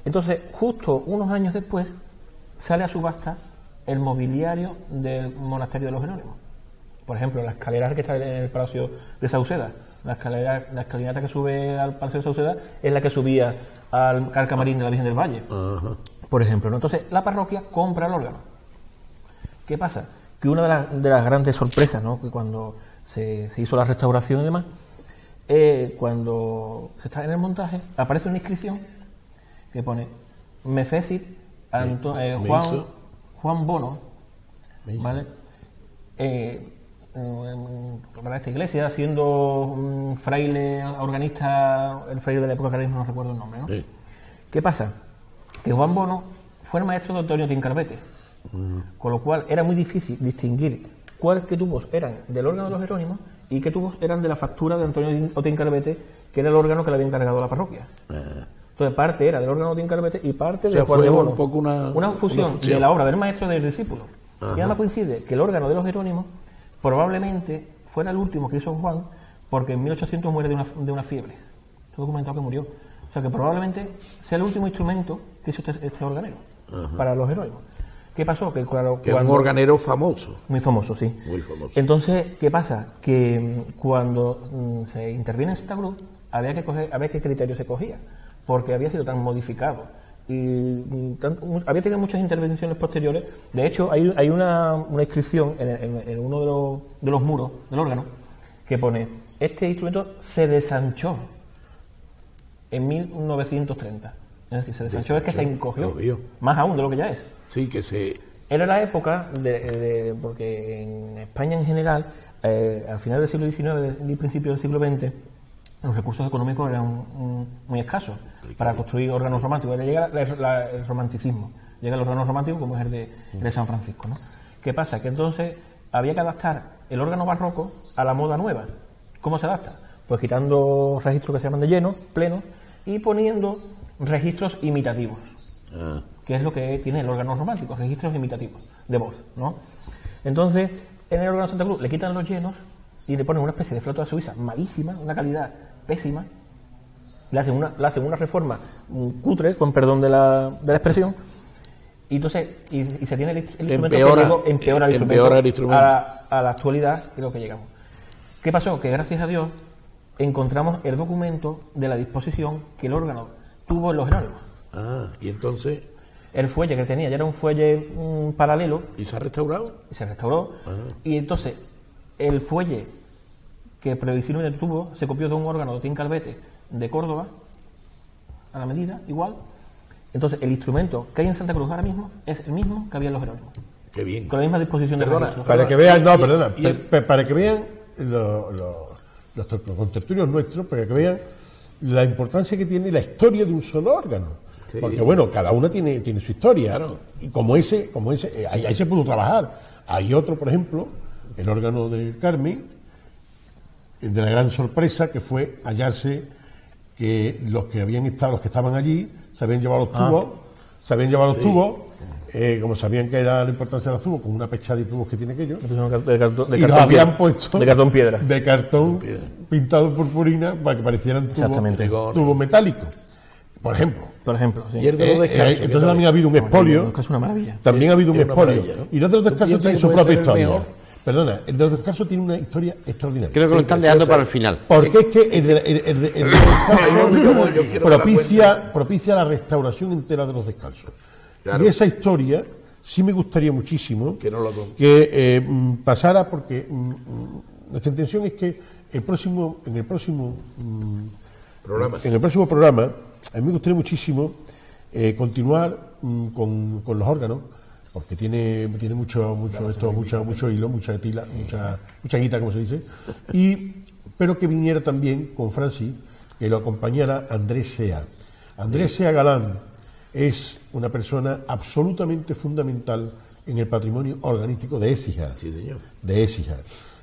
D: Entonces, justo unos años después, sale a subasta el mobiliario del monasterio de los Jerónimos. Por ejemplo, la escalera que está en el Palacio de Sauceda, la escalinata que sube al Palacio de Sauceda es la que subía al camarín de la Virgen del Valle, por ejemplo, ¿no? Entonces, la parroquia compra el órgano. ¿Qué pasa? Que una de las grandes sorpresas, ¿no?, que cuando se hizo la restauración y demás, cuando se está en el montaje, aparece una inscripción que pone Mefesit Juan Bono, ¿vale? Para esta iglesia, siendo fraile organista, el fraile de la época que ahora mismo no recuerdo el nombre, ¿no? Sí. ¿Qué pasa? Que Juan Bono fue el maestro de Antonio Tin Calvete, con lo cual era muy difícil distinguir qué tubos eran del órgano de los Jerónimos y qué tubos eran de la factura de Antonio Tin Calvete, que era el órgano que le había encargado a la parroquia. Entonces, parte era del órgano de Tin Calvete y parte de Juan de Bono.
C: Un poco una
D: fusión de la obra del maestro y del discípulo. Ajá. Y además coincide que el órgano de los Jerónimos probablemente fuera el último que hizo Juan, porque en 1800 muere de una fiebre. Está documentado que murió. O sea que probablemente sea el último instrumento que hizo este organero para los Jerónimos. ¿Qué pasó? Que claro,
C: que es un organero famoso.
D: Muy famoso, sí.
C: Muy famoso.
D: Entonces, ¿qué pasa? Que cuando se interviene en Santa Cruz, había que coger, a ver qué criterio se cogía, porque había sido tan modificado y había tenido muchas intervenciones posteriores. De hecho, hay una inscripción en uno de los muros del órgano que pone: este instrumento se desanchó en 1930. Es decir, se desanchó es que se encogió, más aún de lo que ya es.
C: Sí, que se...
D: Era la época porque en España en general, al final del siglo XIX y principios del siglo XX, los recursos económicos eran muy escasos para construir órganos románticos. Llega el romanticismo, llega el órgano romántico como es el de San Francisco, ¿no? ¿Qué pasa? Que entonces había que adaptar el órgano barroco a la moda nueva. ¿Cómo se adapta? Pues quitando registros que se llaman de lleno, plenos, y poniendo registros imitativos, que es lo que tiene el órgano romántico, registros imitativos de voz, ¿no? Entonces, en el órgano de Santa Cruz le quitan los llenos y le ponen una especie de flauta suiza malísima, una calidad pésima, le hacen una reforma cutre, con perdón de la expresión, y entonces y se tiene el instrumento empeora el instrumento a la actualidad, que es lo que llegamos. ¿Qué pasó? Que gracias a Dios encontramos el documento de la disposición que el órgano tuvo en los Jerónimos.
C: Y entonces
D: el fuelle que tenía ya era un fuelle paralelo.
C: ¿Y se ha restaurado?
D: Y se restauró. Y entonces, el fuelle que previsiblemente tuvo se copió de un órgano de Tin Calvete de Córdoba, a la medida, igual. Entonces, el instrumento que hay en Santa Cruz ahora mismo es el mismo que había en los Jerónimos.
C: Qué bien.
D: Con la misma disposición de registros.
A: Para que vean, no, perdona, para que vean los contertulios nuestros, para que vean la importancia que tiene la historia de un solo órgano.
C: Sí.
A: Porque bueno, cada uno tiene su historia.
C: Claro.
A: Y como ese, ahí se pudo trabajar. Hay otro, por ejemplo, el órgano del Carmen, de la gran sorpresa que fue hallarse que los que estaban allí, se habían llevado los tubos, como sabían que era la importancia de los tubos, con una pecha de tubos que tiene aquello, y los habían puesto
D: de cartón piedra.
A: De cartón pintado purpurina para que parecieran tubos metálicos. Por ejemplo.
D: Sí.
C: Y el de los descalzos.
A: Entonces también ha habido un expolio.
D: Es una maravilla.
A: También ha habido un expolio.
C: ¿No?
A: Y los de los descalzos tienen su
C: puede
A: propia
C: ser el
A: historia.
C: mejor?
A: Perdona, el de los descalzos tiene una historia extraordinaria.
B: Creo que lo están dejando para el final.
A: Porque es que el de descalzos propicia la restauración entera de los descalzos.
C: Claro.
A: Y esa historia sí me gustaría muchísimo
C: Que no lo
A: pasara, porque nuestra intención es que en el próximo programa, a mí me gustaría muchísimo continuar con los órganos, porque tiene mucho hilo, mucha tila, mucha guita, como se dice, pero que viniera también con Francis, que lo acompañara Andrés Sea. Andrés Sea Galán es una persona absolutamente fundamental en el patrimonio organístico de Écija.
C: Sí, señor.
A: De Écija.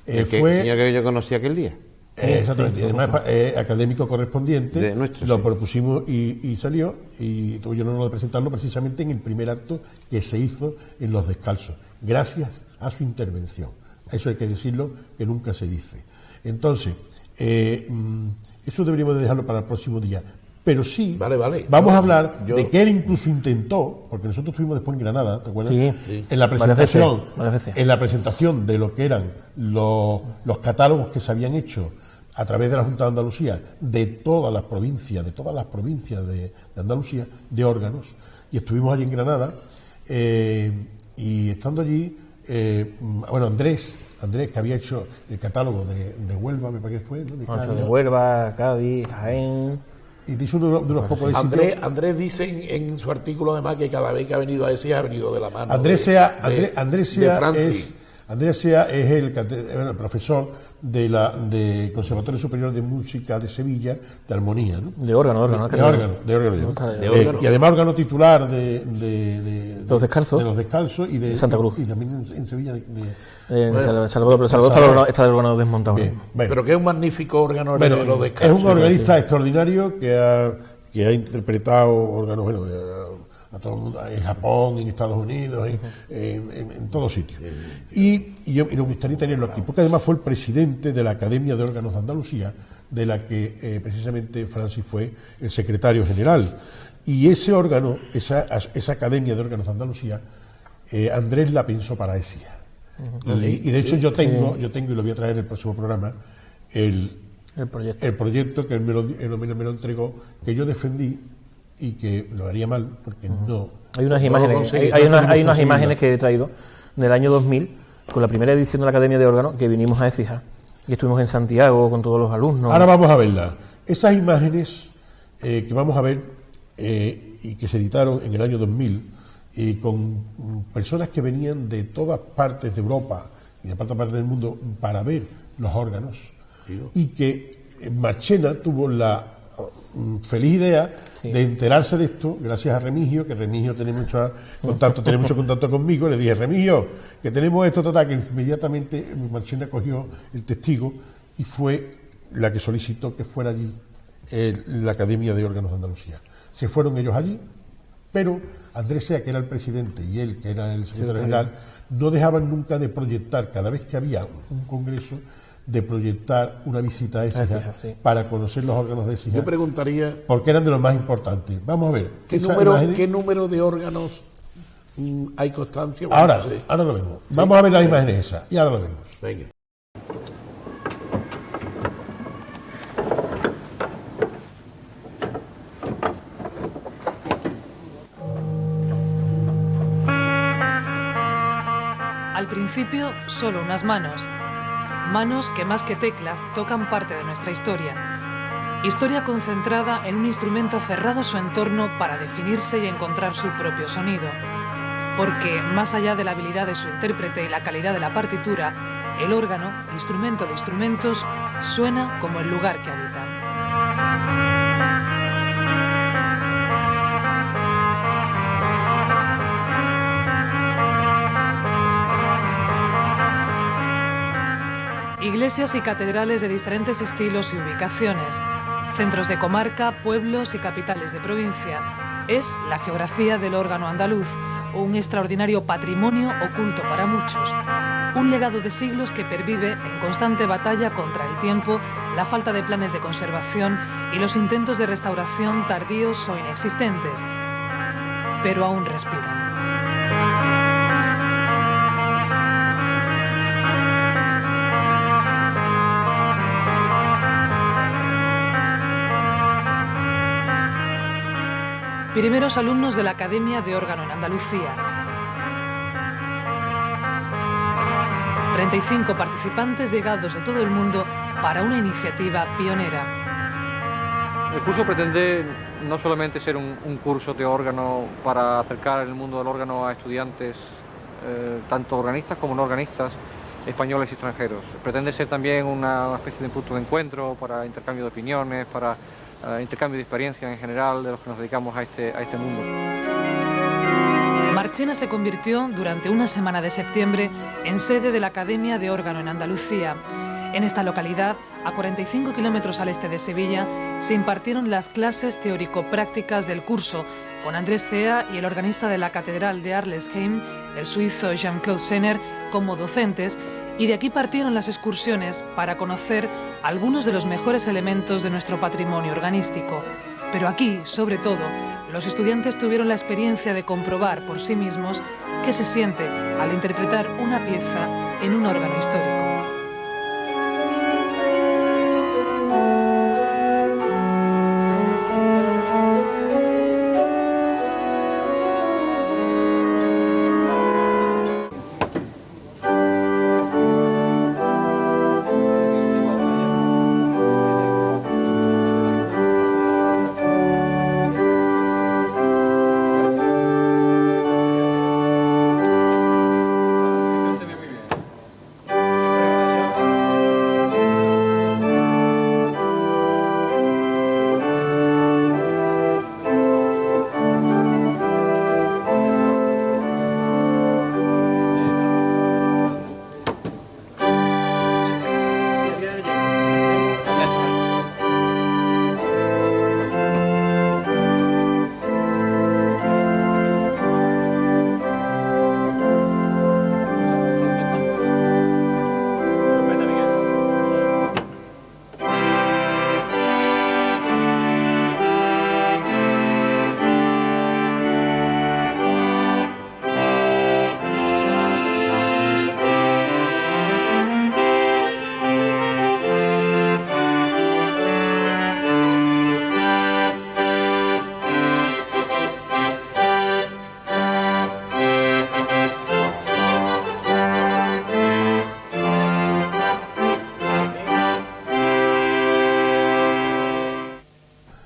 B: El señor que yo conocí aquel día.
A: Exactamente, y además académico correspondiente,
B: de nuestro,
A: lo
B: sí.
A: propusimos y salió, y tuve yo el honor de presentarlo precisamente en el primer acto que se hizo en Los Descalzos, gracias a su intervención. Eso hay que decirlo, que nunca se dice. Entonces, eso deberíamos de dejarlo para el próximo día. Pero sí,
C: Vale.
A: vamos a hablar de que él incluso intentó, porque nosotros estuvimos después en Granada, ¿te acuerdas?
D: Sí.
A: En la presentación,
D: Varias veces.
A: en la presentación de lo que eran los catálogos que se habían hecho a través de la Junta de Andalucía de todas las provincias de Andalucía, de órganos, y estuvimos allí en Granada, y estando allí, Andrés, que había hecho el catálogo de Huelva, me parece que fue, ¿no?
D: De Huelva, Cádiz, Jaén.
A: Y dice uno de los pocos de sitios.
C: Andrés dice en su artículo además que cada vez que ha venido a ese ha venido de la mano
A: Andrés Sea es el profesor del Conservatorio Superior de Música de Sevilla, de armonía, ¿no?
D: De órgano.
A: Y además órgano titular de
D: Los Descalzos.
A: De Los Descalzos y de
D: Santa Cruz.
A: Y también en Sevilla.
D: Salvador está el órgano desmontado.
A: Bien, bueno.
C: Pero que es un magnífico órgano de Los Descalzos.
A: Es un organista extraordinario que ha interpretado órganos, a todo el mundo, en Japón, en Estados Unidos, en todos sitios. Y nos gustaría tenerlo aquí, porque además fue el presidente de la Academia de Órganos de Andalucía, de la que precisamente Francis fue el secretario general. Y ese órgano, esa Academia de Órganos de Andalucía, Andrés la pensó para Écija. Y de hecho yo tengo, y lo voy a traer en el próximo programa, el proyecto que él me lo entregó, que yo defendí, y que lo haría mal porque no.
D: Hay unas imágenes, hay unas imágenes que he traído del año 2000 con la primera edición de la Academia de Órganos, que vinimos a Écija y estuvimos en Santiago con todos los alumnos.
A: Ahora vamos a verlas. Esas imágenes que vamos a ver y que se editaron en el año 2000 y con personas que venían de todas partes de Europa y de todas partes del mundo para ver los órganos, y que Marchena tuvo la feliz idea de enterarse de esto gracias a Remigio, que Remigio tiene mucho contacto conmigo. Le dije: Remigio, que tenemos esto, que inmediatamente Marchena cogió el testigo y fue la que solicitó que fuera allí la Academia de Órganos de Andalucía. Se fueron ellos allí, pero Andrés Sea, que era el presidente, y él, que era el secretario general, no dejaban nunca de proyectar, cada vez que había un congreso, de proyectar una visita a Écija para conocer los órganos de Écija.
C: Yo preguntaría,
A: porque eran de los más importantes. Vamos a ver.
C: ¿Qué número de órganos hay constancia? Bueno,
A: ahora lo vemos. Vamos a ver las imágenes esas, y ahora lo vemos.
C: Venga.
E: Al principio, solo unas manos. Manos que más que teclas tocan parte de nuestra historia. Historia concentrada en un instrumento cerrado a su entorno para definirse y encontrar su propio sonido. Porque, más allá de la habilidad de su intérprete y la calidad de la partitura, el órgano, instrumento de instrumentos, suena como el lugar que habita. Iglesias y catedrales de diferentes estilos y ubicaciones, centros de comarca, pueblos y capitales de provincia. Es la geografía del órgano andaluz, un extraordinario patrimonio oculto para muchos. Un legado de siglos que pervive en constante batalla contra el tiempo, la falta de planes de conservación y los intentos de restauración tardíos o inexistentes. Pero aún respiran. Primeros alumnos de la Academia de Órgano en Andalucía. 35 participantes llegados de todo el mundo para una iniciativa pionera.
F: El curso pretende no solamente ser un curso de órgano para acercar el mundo del órgano a estudiantes, tanto organistas como no organistas, españoles y extranjeros. Pretende ser también una especie de punto de encuentro para intercambio de opiniones, para intercambio de experiencia en general de los que nos dedicamos a este mundo.
E: Marchena se convirtió durante una semana de septiembre en sede de la Academia de Órgano en Andalucía. En esta localidad, a 45 kilómetros al este de Sevilla, se impartieron las clases teórico-prácticas del curso con Andrés Cea y el organista de la Catedral de Arlesheim, el suizo Jean-Claude Senner, como docentes, y de aquí partieron las excursiones para conocer algunos de los mejores elementos de nuestro patrimonio organístico. Pero aquí, sobre todo, los estudiantes tuvieron la experiencia de comprobar por sí mismos qué se siente al interpretar una pieza en un órgano histórico.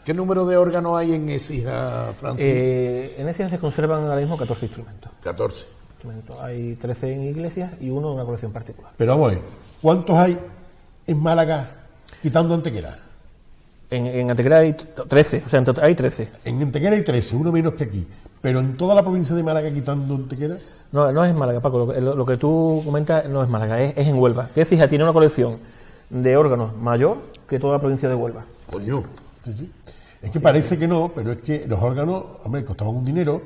C: ¿Qué número de órganos hay en Écija, Francisco?
D: En Écija se conservan ahora mismo 14 instrumentos.
C: 14.
D: Hay 13 en iglesias y uno en una colección particular.
A: Pero vamos a ver, ¿cuántos hay en Málaga quitando Antequera?
D: En Antequera hay 13, o sea, hay 13.
A: En Antequera hay 13, uno menos que aquí. Pero en toda la provincia de Málaga quitando Antequera...
D: No es en Málaga, Paco. Lo que tú comentas no es Málaga, es en Huelva. Que Écija tiene una colección de órganos mayor que toda la provincia de Huelva.
A: Coño. Sí, sí. Es que parece que no, pero es que los órganos, hombre, costaban un dinero.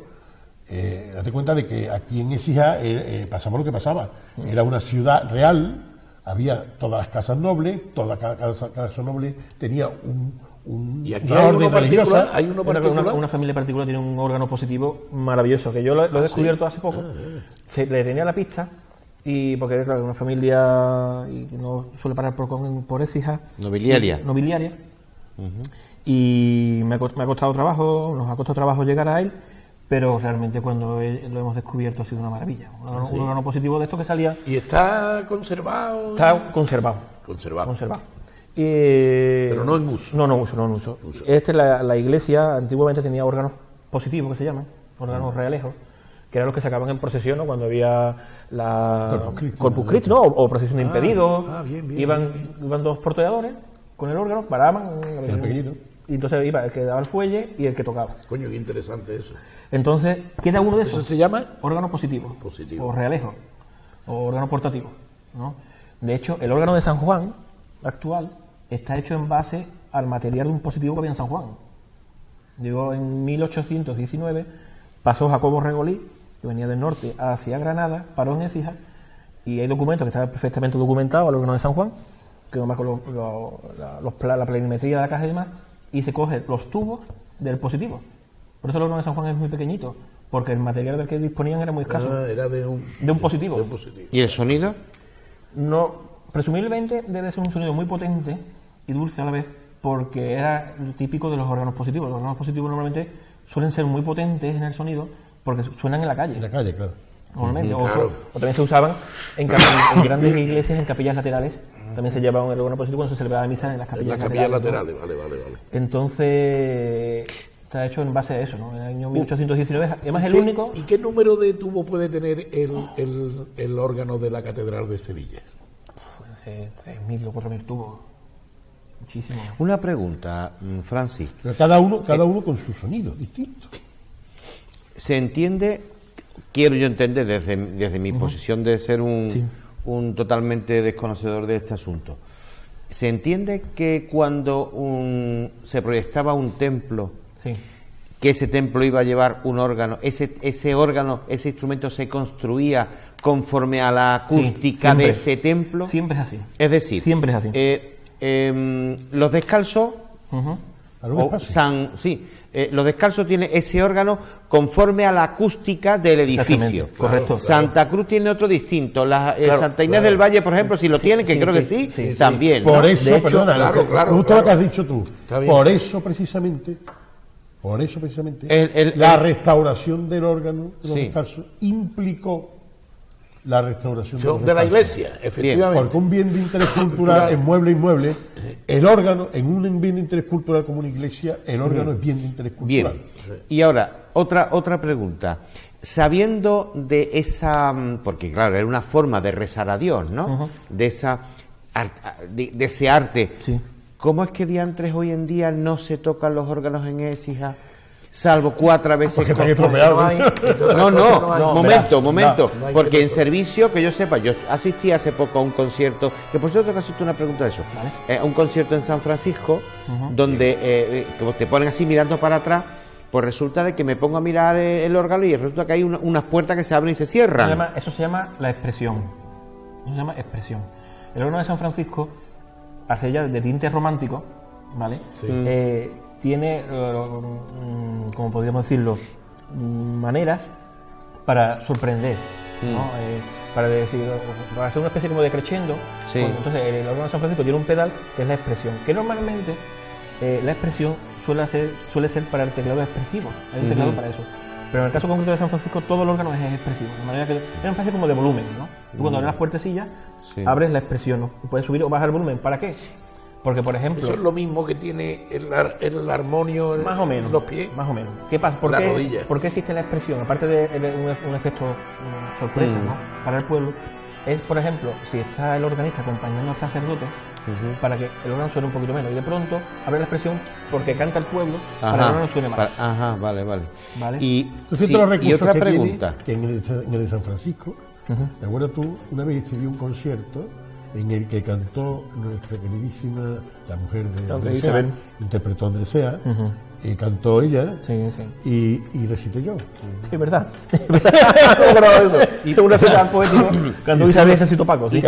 A: Date cuenta de que aquí en Écija pasaba lo que pasaba. Era una ciudad real, había todas las casas nobles, cada casa noble tenía
C: y aquí hay uno particular,
D: una familia particular tiene un órgano positivo maravilloso, que yo lo he descubierto hace poco. Le tenía la pista, y porque era una familia y no suele parar por Écija.
B: Nobiliaria.
D: Y me ha costado trabajo, nos ha costado trabajo llegar a él, pero realmente cuando lo hemos descubierto ha sido una maravilla. Un órgano positivo de estos que salía...
C: ¿Y está conservado?
D: Está conservado.
C: Pero no en uso.
D: No en uso. La iglesia antiguamente tenía órganos positivos, que se llaman, órganos realejos, que eran los que sacaban en procesión, ¿no? Cuando había la Corpus Christi, ¿no? O procesión de impedidos. Iban dos porteadores con el órgano, paraban, y entonces iba el que daba el fuelle y el que tocaba.
C: Coño, qué interesante eso.
D: Entonces, ¿queda uno de esos?
C: ¿Eso se llama?
D: Órgano positivo. O realejo, o órgano portativo, ¿no? De hecho, el órgano de San Juan actual está hecho en base al material de un positivo que había en San Juan. Digo, en 1819 pasó Jacobo Regolí, que venía del norte hacia Granada, paró en Écija, y hay documentos que están perfectamente documentados al órgano de San Juan, que nomás con la planimetría de la caja y demás, y se cogen los tubos del positivo. Por eso el órgano de San Juan es muy pequeñito, porque el material del que disponían era muy escaso.
C: Era de un positivo.
B: ¿Y el sonido?
D: No, presumiblemente debe ser un sonido muy potente y dulce a la vez, porque era típico de los órganos positivos. Los órganos positivos normalmente suelen ser muy potentes en el sonido porque suenan en la calle.
A: En la calle, claro.
D: Normalmente. O también se usaban en grandes iglesias, en capillas laterales. También se llevaba un órgano positivo cuando se celebraba misa en las capillas laterales.
C: Vale.
D: Entonces, está hecho en base a eso, ¿no? En el año 1819. Además, el único...
C: ¿Y qué número de tubo puede tener el órgano de la Catedral de Sevilla?
D: Pueden ser 3.000 o 4.000 tubos. Muchísimo.
B: Una pregunta, Francis.
A: Pero cada uno con su sonido distinto.
B: Se entiende, quiero yo entender desde mi posición de ser un totalmente desconocedor de este asunto, se entiende que cuando se proyectaba un templo, que ese templo iba a llevar un órgano, ese órgano, ese instrumento se construía conforme a la acústica de ese templo.
D: Siempre es así.
B: Es decir,
D: siempre es así.
B: Los descalzos, los descalzos tienen ese órgano conforme a la acústica del edificio.
D: Correcto.
B: Santa Cruz tiene otro distinto. Santa Inés del Valle, por ejemplo, si lo tiene, que creo que sí, también.
A: Por
B: ¿no?
A: eso, me gusta lo que has dicho tú. Por eso precisamente, la restauración del órgano de los descalzos implicó la restauración
C: de la iglesia, efectivamente.
A: Porque un bien de interés cultural es mueble e inmueble. El órgano, en un bien de interés cultural como una iglesia, el órgano es bien de interés cultural.
B: Bien. Y ahora, otra pregunta. Sabiendo de esa, porque claro, era una forma de rezar a Dios, ¿no? De ese arte. Sí. ¿Cómo es que diantres hoy en día no se tocan los órganos en Écija? Salvo 4 veces.
A: Porque están estropeados.
B: Momento. Porque en servicio, que yo sepa, yo asistí hace poco a un concierto, que por cierto te has hecho una pregunta de eso, ¿vale? Un concierto en San Francisco, donde como te ponen así mirando para atrás, pues resulta de que me pongo a mirar el órgano y resulta que hay unas puertas que se abren y se cierran.
D: Eso se llama la expresión. Eso se llama expresión. El órgano de San Francisco, hace ya de tinte romántico, ¿vale? Sí. Tiene, como podríamos decirlo, maneras para sorprender, ¿no? Para hacer una especie como de crescendo.
B: Sí.
D: Entonces el órgano de San Francisco tiene un pedal que es la expresión, que normalmente la expresión suele ser para el teclado expresivo. Hay un teclado para eso. Pero en el caso concreto de San Francisco todo el órgano es expresivo, de manera que es una especie como de volumen, ¿no? Tú cuando abres las puertecillas abres la expresión, ¿no? Y puedes subir o bajar el volumen. ¿Para qué? Porque, por ejemplo...
C: Eso es lo mismo que tiene el armonio
D: más o menos,
C: los pies.
D: Más o menos. ¿Qué pasa? ¿Por qué existe la expresión? Aparte de un efecto sorpresa, ¿no? Para el pueblo, es, por ejemplo, si está el organista acompañando al sacerdote, para que el órgano suene un poquito menos. Y de pronto abre la expresión porque canta el pueblo, para que el órgano suene más.
B: Vale.
A: Y otra pregunta. Que en el de San Francisco, ¿te acuerdas tú? Una vez hice un concierto en el que cantó nuestra queridísima, la mujer de Andresea, interpretó a Andresea, cantó ella, y recité yo.
D: Sí, ¿verdad? Y una cita poético, cantó Isabel Necesito Paco.
B: ¿Sí?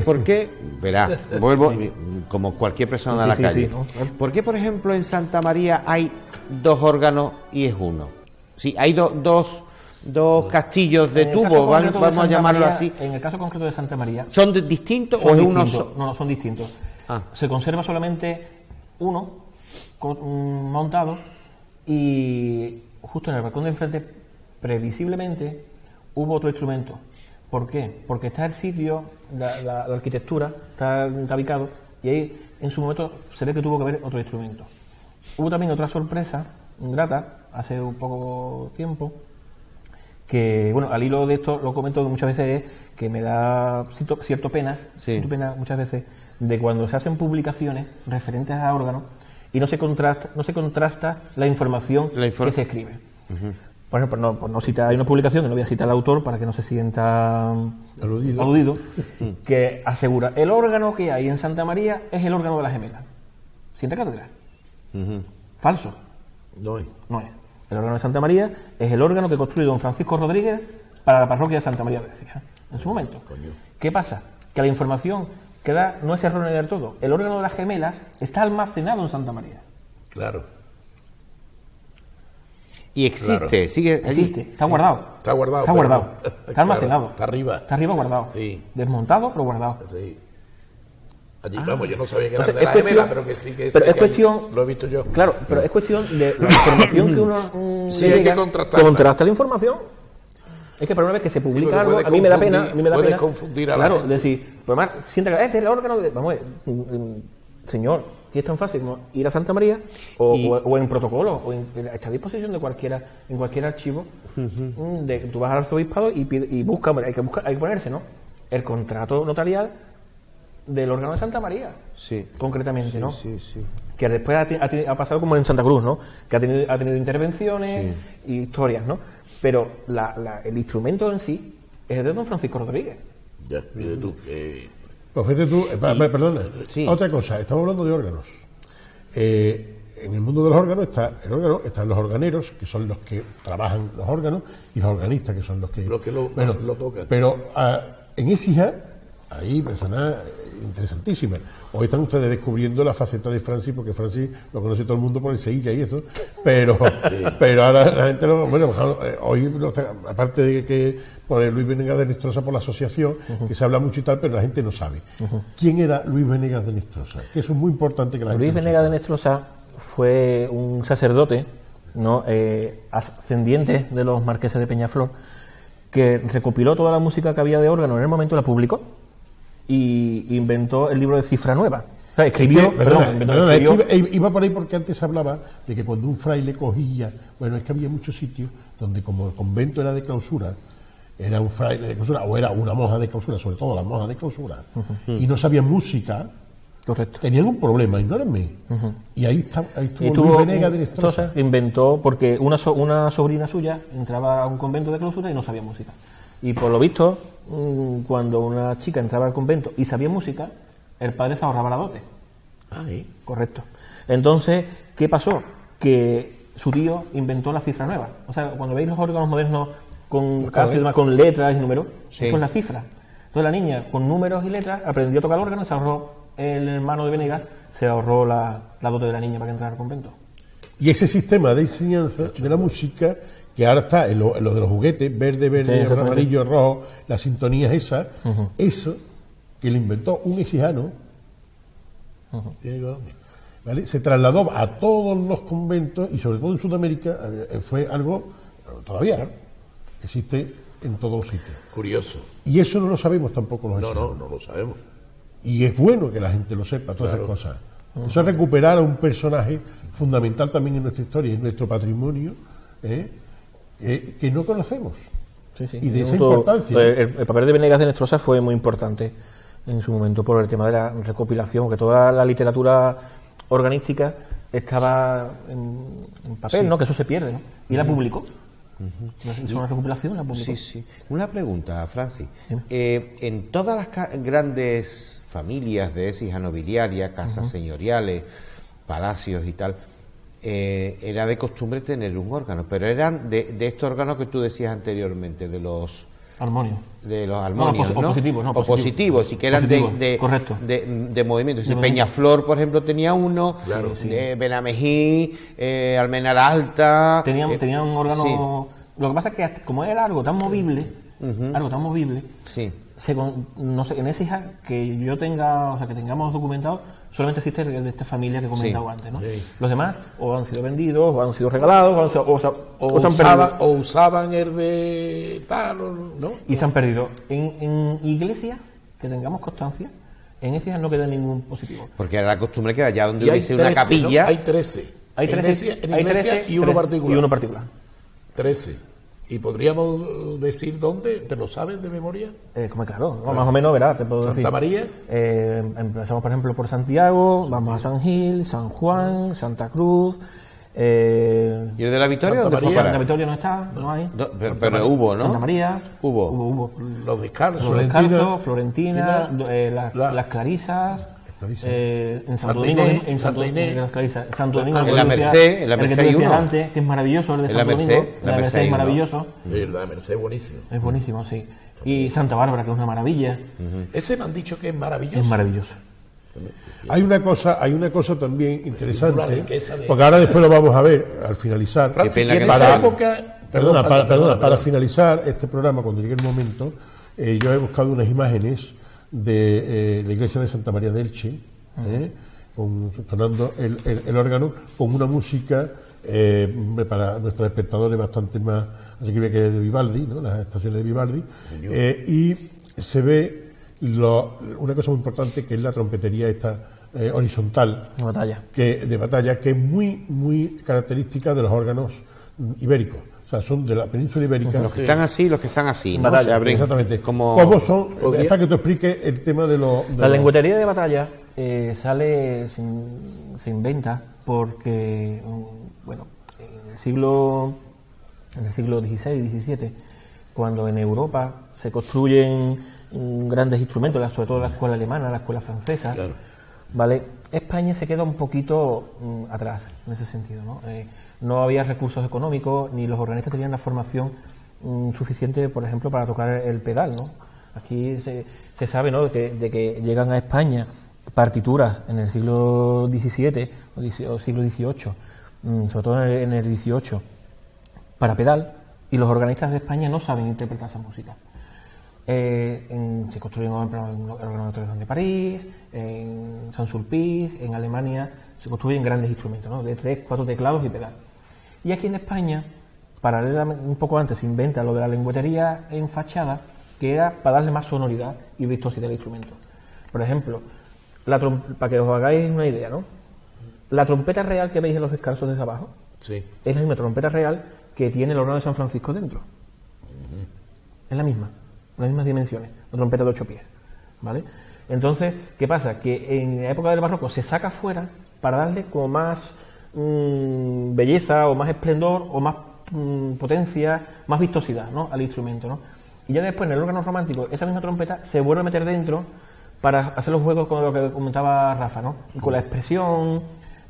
B: ¿Por qué? Verá, vuelvo, como cualquier persona de la calle. ¿Por qué, por ejemplo, en Santa María hay 2 órganos y es uno? Sí, hay dos castillos de tubo, vamos a llamarlo así.
D: En el caso concreto de Santa María...
B: ¿Son distintos o es uno?
D: No, son distintos. Se conserva solamente uno montado y justo en el balcón de enfrente, previsiblemente, hubo otro instrumento. ¿Por qué? Porque está el sitio, la arquitectura, está ubicado, y ahí en su momento se ve que tuvo que haber otro instrumento. Hubo también otra sorpresa grata hace un poco tiempo, que, bueno, al hilo de esto lo comento muchas veces, es que me da cierta pena muchas veces de cuando se hacen publicaciones referentes a órganos y no se contrasta la información que se escribe. Por ejemplo, por no citar, hay una publicación, que no voy a citar al autor para que no se sienta aludido, que asegura: el órgano que hay en Santa María es el órgano de la Gemela. ¿Siente cátedra? Falso. No es. El órgano de Santa María es el órgano que construyó don Francisco Rodríguez para la parroquia de Santa María de Écija, en su momento. ¿Qué pasa? Que la información que da no es errónea del todo. El órgano de las Gemelas está almacenado en Santa María.
C: Claro.
B: Y existe, sigue allí.
D: Existe, está guardado.
C: Está guardado.
D: Está guardado. Está almacenado.
C: Claro, está arriba.
D: Está arriba guardado.
C: Sí.
D: Desmontado, pero guardado.
C: Sí. Allí, vamos, yo no sabía que era
D: Entonces,
C: de la Gemela, pero que sí que
D: pero
C: sé
D: es
C: que
D: cuestión,
C: lo he visto yo.
D: Claro, pero es cuestión de la información que uno
C: Sí, hay que contrastarla.
D: contrasta la información. Es que por una vez que se publica
C: Sí,
D: algo,
C: puede
D: a mí me da pena.
C: puede confundir a la
D: claro,
C: gente.
D: decir, pues además, sienta que este es el órgano de. Vamos a ver, señor, que es tan fácil como ir a Santa María o en protocolo, o está a disposición de cualquiera, en cualquier archivo. Tú vas al arzobispado y busca, hay que ponerse, ¿no? El contrato notarial del órgano de Santa María, concretamente, ¿no?
B: Sí.
D: Que después ha pasado como en Santa Cruz, ¿no? Que ha tenido intervenciones y historias, ¿no? Pero el instrumento en sí es de don Francisco Rodríguez.
C: Ya, mire tú.
A: Pues fíjate tú, perdona, otra cosa, estamos hablando de órganos. En el mundo de los órganos están los organeros, que son los que trabajan los órganos, y los organistas, que son los que
C: lo tocan.
A: Pero en Écija hay personas interesantísimas. Hoy están ustedes descubriendo la faceta de Francis, porque Francis lo conoce todo el mundo por el Sevilla y eso, pero ahora la gente hoy aparte de que por el Luis Venegas de Nestrosa, por la asociación, que se habla mucho y tal, pero la gente no sabe. ¿Quién era Luis Venegas de Nestrosa? Que eso es muy importante que la gente
D: Luis Venegas de Nestrosa fue un sacerdote, ¿no? Ascendiente de los marqueses de Peñaflor, que recopiló toda la música que había de órgano en el momento, la publicó y inventó el libro de Cifra Nueva. O sea, escribió,
A: iba por ahí porque antes hablaba de que cuando un fraile cogía, es que había muchos sitios donde, como el convento era de clausura, era un fraile de clausura o era una monja de clausura, sobre todo las monjas de clausura, y no sabían música.
D: Correcto.
A: Tenían un problema enorme. Y ahí estuvo Luis Venegas de Nestrosa.
D: Inventó, porque una sobrina suya entraba a un convento de clausura y no sabía música. Y por lo visto, cuando una chica entraba al convento y sabía música, el padre se ahorraba la dote. Correcto. Entonces, ¿qué pasó? Que su tío inventó la cifra nueva. O sea, cuando veis los órganos modernos con letras y números, eso es la cifra. Entonces la niña, con números y letras, aprendió a tocar el órgano y se ahorró. El hermano de Venegas se ahorró la dote de la niña para que entrara al convento.
A: Y ese sistema de enseñanza de la música, que ahora está en lo de los juguetes, verde, amarillo, rojo, las sintonías esas, eso que lo inventó un exijano, ¿vale? Se trasladó a todos los conventos y sobre todo en Sudamérica, fue algo, todavía existe en todos los sitios.
C: Curioso.
A: Y eso no lo sabemos tampoco los exijanos.
C: No lo sabemos.
A: Y es bueno que la gente lo sepa, todas esas cosas. Eso es recuperar a un personaje fundamental también en nuestra historia, en nuestro patrimonio, que no conocemos. Y de esa importancia.
D: El papel de Venegas de Nestrosa fue muy importante en su momento por el tema de la recopilación, porque toda la literatura organística estaba en papel, ¿no? Que eso se pierde, ¿no? Y la publicó. Hizo una recopilación, la publicó.
B: Una pregunta, Francis. En todas las grandes familias de Écija nobiliaria, casas señoriales, palacios y tal, era de costumbre tener un órgano, pero eran de estos órganos que tú decías anteriormente, de los
D: armonios.
B: De los armonios, ¿no?
D: Positivos,
B: y que eran de movimiento. Peñaflor, por ejemplo, tenía uno, Benamejí, Almenara Alta.
D: Tenían un órgano. Sí. Lo que pasa es que como era algo tan movible, no sé, en Écija que yo tenga, o sea, que tengamos documentado, Solamente existe el de esta familia que he comentado antes, ¿no? Sí. Los demás o han sido vendidos, o han sido regalados, o se han perdido.
C: O usaban el de tal, ¿no?
D: Y se han perdido. En iglesias, que tengamos constancia, en iglesias no queda ningún positivo.
B: Porque era la costumbre que allá donde hubiese una capilla...
C: ¿no? Hay 13.
D: Hay 13,
C: en iglesia y uno particular.
D: Y uno particular. 13.
C: ¿Y podríamos decir dónde? ¿Te lo sabes de memoria?
D: Como claro, ¿no? Más o menos, ¿verdad? Te puedo
C: Santa
D: decir.
C: María.
D: Empezamos, por ejemplo, por Santiago, vamos a San Gil, San Juan, Santa Cruz.
B: ¿Y el de la Victoria
C: Santa
B: dónde fue
C: María?
D: La Victoria no está, no hay.
B: No, pero hubo, ¿no?
D: Santa María.
B: Hubo.
C: Los Descalzos.
D: Los Descalzos, Florentina, las Clarisas. En Santo Domingo, en Santo Domingo,
B: en la Merced hay uno
D: antes, que es maravilloso, el de Santo Domingo, la Merced es maravilloso,
C: la Merced es buenísimo,
D: es buenísimo, sí, y Santa Bárbara, que es una maravilla.
C: Ese me han dicho que es maravilloso.
D: Es maravilloso.
A: Hay una cosa también interesante, porque ahora después lo vamos a ver al finalizar. Para finalizar este programa, cuando llegue el momento, yo he buscado unas imágenes de la iglesia de Santa María de Elche, sonando el órgano con una música para nuestros espectadores bastante más asequible que de Vivaldi, ¿no? Las estaciones de Vivaldi, y se ve una cosa muy importante, que es la trompetería esta horizontal de batalla, que es muy característica de los órganos ibéricos. O sea, son de la península ibérica.
B: Los que están así, los que están así, ¿no?
A: Se abren. Exactamente. ¿Cómo son? Es para que tú expliques el tema de los...
D: La lengüetería de batalla se inventa porque, bueno, en el siglo XVI y XVII, cuando en Europa se construyen grandes instrumentos, sobre todo la escuela alemana, la escuela francesa, claro, ¿vale? España se queda un poquito atrás en ese sentido, ¿no? No había recursos económicos, ni los organistas tenían la formación suficiente, por ejemplo, para tocar el pedal, ¿no? Aquí se sabe, ¿no?, de que llegan a España partituras en el siglo XVII o siglo XVIII, sobre todo en el XVIII, para pedal, y los organistas de España no saben interpretar esa música. Se construyen el órgano de París, en Saint-Sulpice, en Alemania se construyen grandes instrumentos, ¿no?, de 3, 4 teclados y pedal. Y aquí en España, paralelamente, un poco antes, se inventa lo de la lengüetería en fachada, que era para darle más sonoridad y vistosidad al instrumento. Por ejemplo, para que os hagáis una idea, ¿no?, la trompeta real que veis en los descansos desde abajo, sí, es la misma trompeta real que tiene el órgano de San Francisco dentro. Es la misma, las mismas dimensiones, una trompeta de 8 pies, ¿vale? Entonces, ¿qué pasa? Que en la época del barroco se saca fuera para darle como más belleza o más esplendor o más potencia, más vistosidad, ¿no?, al instrumento, ¿no? Y ya después en el órgano romántico esa misma trompeta se vuelve a meter dentro para hacer los juegos con lo que comentaba Rafa, ¿no?, con la expresión,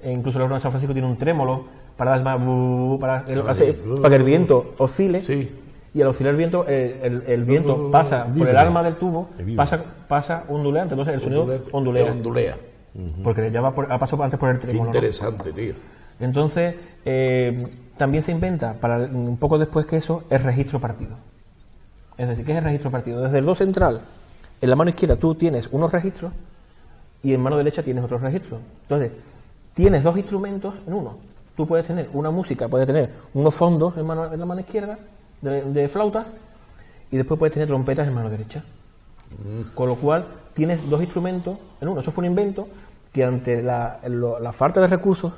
D: incluso el órgano de San Francisco tiene un trémolo para dar más para que el viento oscile. Sí. Y al oscilar el viento, el viento pasa por el arma del tubo, pasa ondulante, entonces el sonido ondulea. Porque ya ha pasado antes por el trémolo.
C: Qué interesante, ¿no?, tío.
D: Entonces, también se inventa, un poco después que eso, el registro partido. Es decir, ¿qué es el registro partido? Desde el do central, en la mano izquierda tú tienes unos registros y en mano derecha tienes otros registros. Entonces, tienes dos instrumentos en uno. Tú puedes tener una música, puedes tener unos fondos en la mano izquierda, de flauta, y después puedes tener trompetas en mano derecha. Con lo cual tienes dos instrumentos en uno. Eso fue un invento que ante la falta de recursos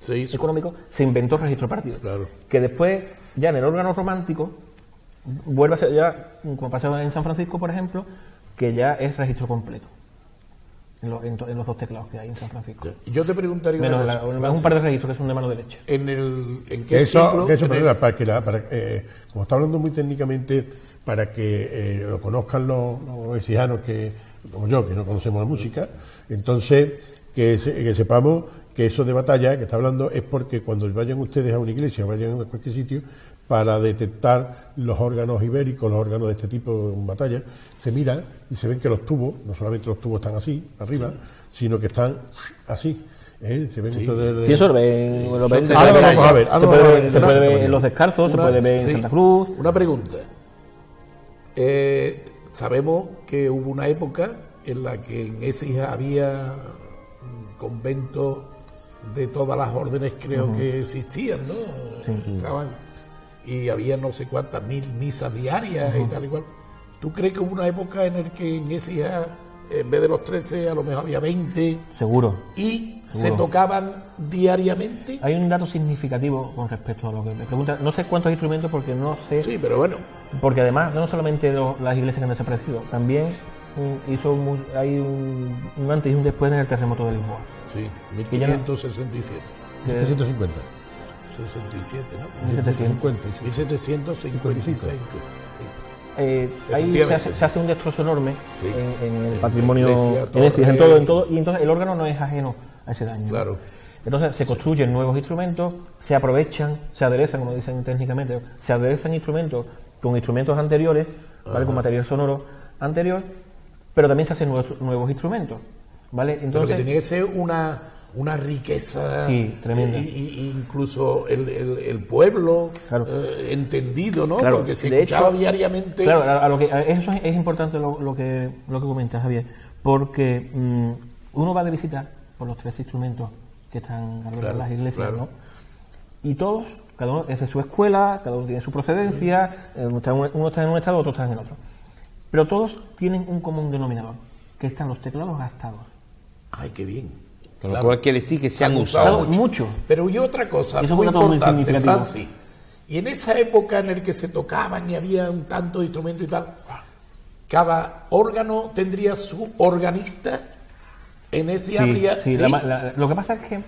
D: económicos se inventó el registro partido. Claro. Que después, ya en el órgano romántico, vuelve a ser ya, como pasaba en San Francisco, por ejemplo, que ya es registro completo. En los dos teclados que hay en San Francisco.
C: Yo te preguntaría
D: un par de registros que son de mano derecha.
C: ¿En qué siglo?
A: Como está hablando muy técnicamente, para que lo conozcan los exijanos como yo, que no conocemos la música, entonces que sepamos que eso de batalla que está hablando es porque cuando vayan ustedes a una iglesia o vayan a cualquier sitio, para detectar los órganos ibéricos, los órganos de este tipo en batalla, se miran y se ven que los tubos, no solamente los tubos están así, arriba, sino que están así. Se ven
D: sí, eso lo ven.
A: Se
D: puede ver en los descalzos, se puede ver en Santa Cruz.
C: Una pregunta. Sabemos que hubo una época en la que en Écija había conventos de todas las órdenes creo que existían, ¿no?
D: Sí.
C: Estaban, y había no sé cuántas mil misas diarias y tal y cual. ¿Tú crees que hubo una época en la que en Écija, en vez de los 13, a lo mejor había 20?
D: Seguro.
C: ¿Y se tocaban diariamente?
D: Hay un dato significativo con respecto a lo que me pregunta. No sé cuántos instrumentos porque no sé.
C: Sí, pero bueno.
D: Porque además, no solamente las iglesias que han desaparecido, también hay un antes y un después en el terremoto de Lisboa.
C: Sí, 1567.
A: 1750.
C: 67, ¿no?
A: 1750.
C: 1756.
D: Ahí se hace un destrozo enorme en el patrimonio,
C: iglesia,
D: en todo, y entonces el órgano no es ajeno a ese daño.
C: Claro.
D: Entonces se construyen nuevos instrumentos, se aprovechan, se aderezan, como dicen técnicamente, se aderezan instrumentos con instrumentos anteriores, ¿vale? Con material sonoro anterior, pero también se hacen nuevos instrumentos, ¿vale? Entonces,
C: pero que tiene que ser una riqueza,
D: sí, tremenda.
C: Incluso el pueblo, claro, entendido, ¿no?
D: Claro,
C: porque se escuchaba diariamente.
D: Claro, eso es importante lo que comentas, Javier, porque uno va de visita por los 3 instrumentos que están alrededor de las iglesias, ¿no? Y todos, cada uno es de su escuela, cada uno tiene su procedencia, uno está en un estado, otro está en el otro. Pero todos tienen un común denominador, que están los teclados gastados.
C: ¡Ay, qué bien!
B: Con lo cual quiere decir que se han usado
D: mucho.
C: Pero y otra cosa muy importante, Francis, y en esa época en la que se tocaban y había un tanto de instrumentos y tal, cada órgano tendría su organista. En ese habría...
D: Sí. Lo que pasa es que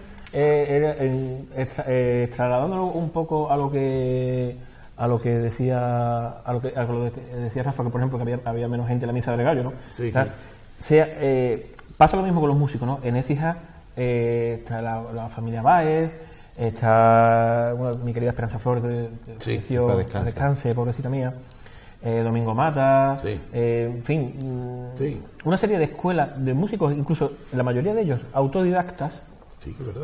D: trasladándolo un poco a lo que decía Rafa, que por ejemplo que había menos gente en la misa de Gregario, ¿no?
C: Sí.
D: Pasa lo mismo con los músicos, ¿no? En Écija está la familia Báez, está mi querida Esperanza Flores, que descanse, pobrecita mía, Domingo Mata, en fin, una serie de escuelas de músicos, incluso la mayoría de ellos autodidactas,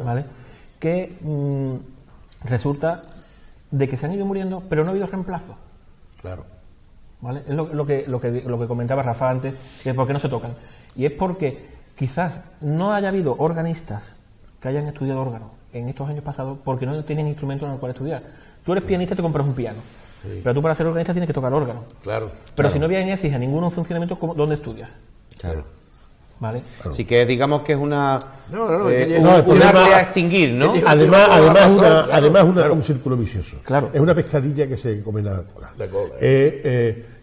D: ¿vale? Que resulta de que se han ido muriendo, pero no ha habido reemplazo.
C: Claro.
D: ¿Vale? Es lo que comentaba Rafa antes, de por qué no se tocan. Y es porque quizás no haya habido organistas que hayan estudiado órgano en estos años pasados porque no tienen instrumentos en el cual estudiar. Tú eres pianista y te compras un piano. Sí. Pero tú para ser organista tienes que tocar órgano.
C: Claro.
D: Pero si no había en ESIG ninguno en funcionamiento, ¿dónde estudias?
B: Claro.
D: ¿Vale?
B: Así que digamos que es una
A: una
B: área a extinguir, ¿no?
A: Además un círculo vicioso.
D: Claro.
A: Es una pescadilla que se come la cola.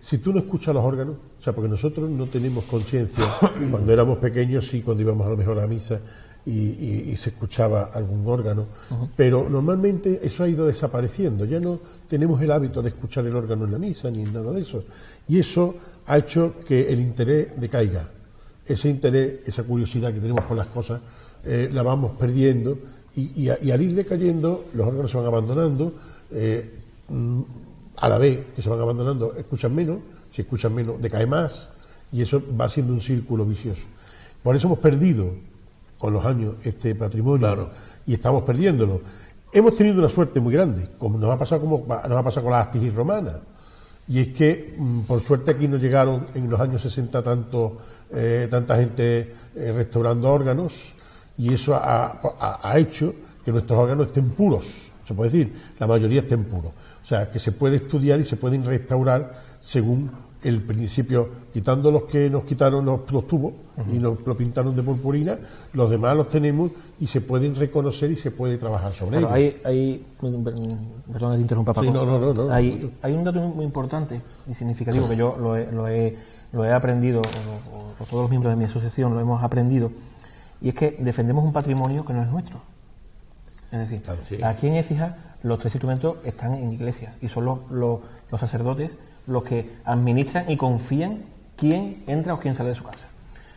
A: Si tú no escuchas los órganos, o sea, porque nosotros no tenemos conciencia cuando éramos pequeños, sí, cuando íbamos a lo mejor a la misa y se escuchaba algún órgano, pero normalmente eso ha ido desapareciendo, ya no tenemos el hábito de escuchar el órgano en la misa ni nada de eso, y eso ha hecho que el interés decaiga. Ese interés, esa curiosidad que tenemos por las cosas, la vamos perdiendo y al ir decayendo los órganos se van abandonando, a la vez que se van abandonando escuchan menos, si escuchan menos decae más y eso va siendo un círculo vicioso. Por eso hemos perdido con los años este patrimonio y estamos perdiéndolo. Hemos tenido una suerte muy grande, como nos ha pasado con las Astigas romanas, y es que por suerte aquí nos llegaron en los años 60 tanta gente restaurando órganos y eso ha hecho que nuestros órganos estén puros, se puede decir, la mayoría estén puros. O sea, que se puede estudiar y se pueden restaurar según el principio, quitando los que nos quitaron los tubos y nos lo pintaron de purpurina, los demás los tenemos y se pueden reconocer y se puede trabajar sobre ellos.
D: Perdón que te interrumpa, Paco.
A: Sí, no.
D: Hay un dato muy importante y significativo que yo lo he aprendido, o todos los miembros de mi asociación lo hemos aprendido, y es que defendemos un patrimonio que no es nuestro. Es decir, aquí en Écija los 3 instrumentos están en iglesias y son los sacerdotes los que administran y confían quién entra o quién sale de su casa.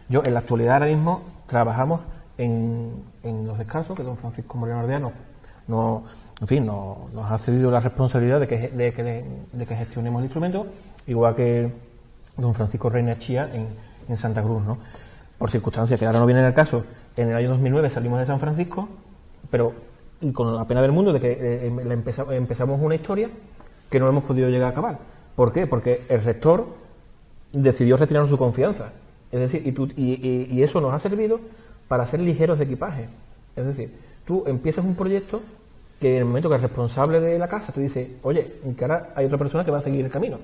D: Yo en la actualidad ahora mismo trabajamos en Los Descalzos, que don Francisco Moreno Ardeano nos ha cedido la responsabilidad de que gestionemos el instrumento, igual que don Francisco Reina Chía en Santa Cruz, ¿no? Por circunstancias que ahora no vienen al caso. En el año 2009 salimos de San Francisco, pero con la pena del mundo de que empezamos una historia que no hemos podido llegar a acabar. ¿Por qué? Porque el rector decidió retirarnos su confianza. Es decir, y eso nos ha servido para ser ligeros de equipaje. Es decir, tú empiezas un proyecto que en el momento que el responsable de la casa te dice, oye, que ahora hay otra persona que va a seguir el camino,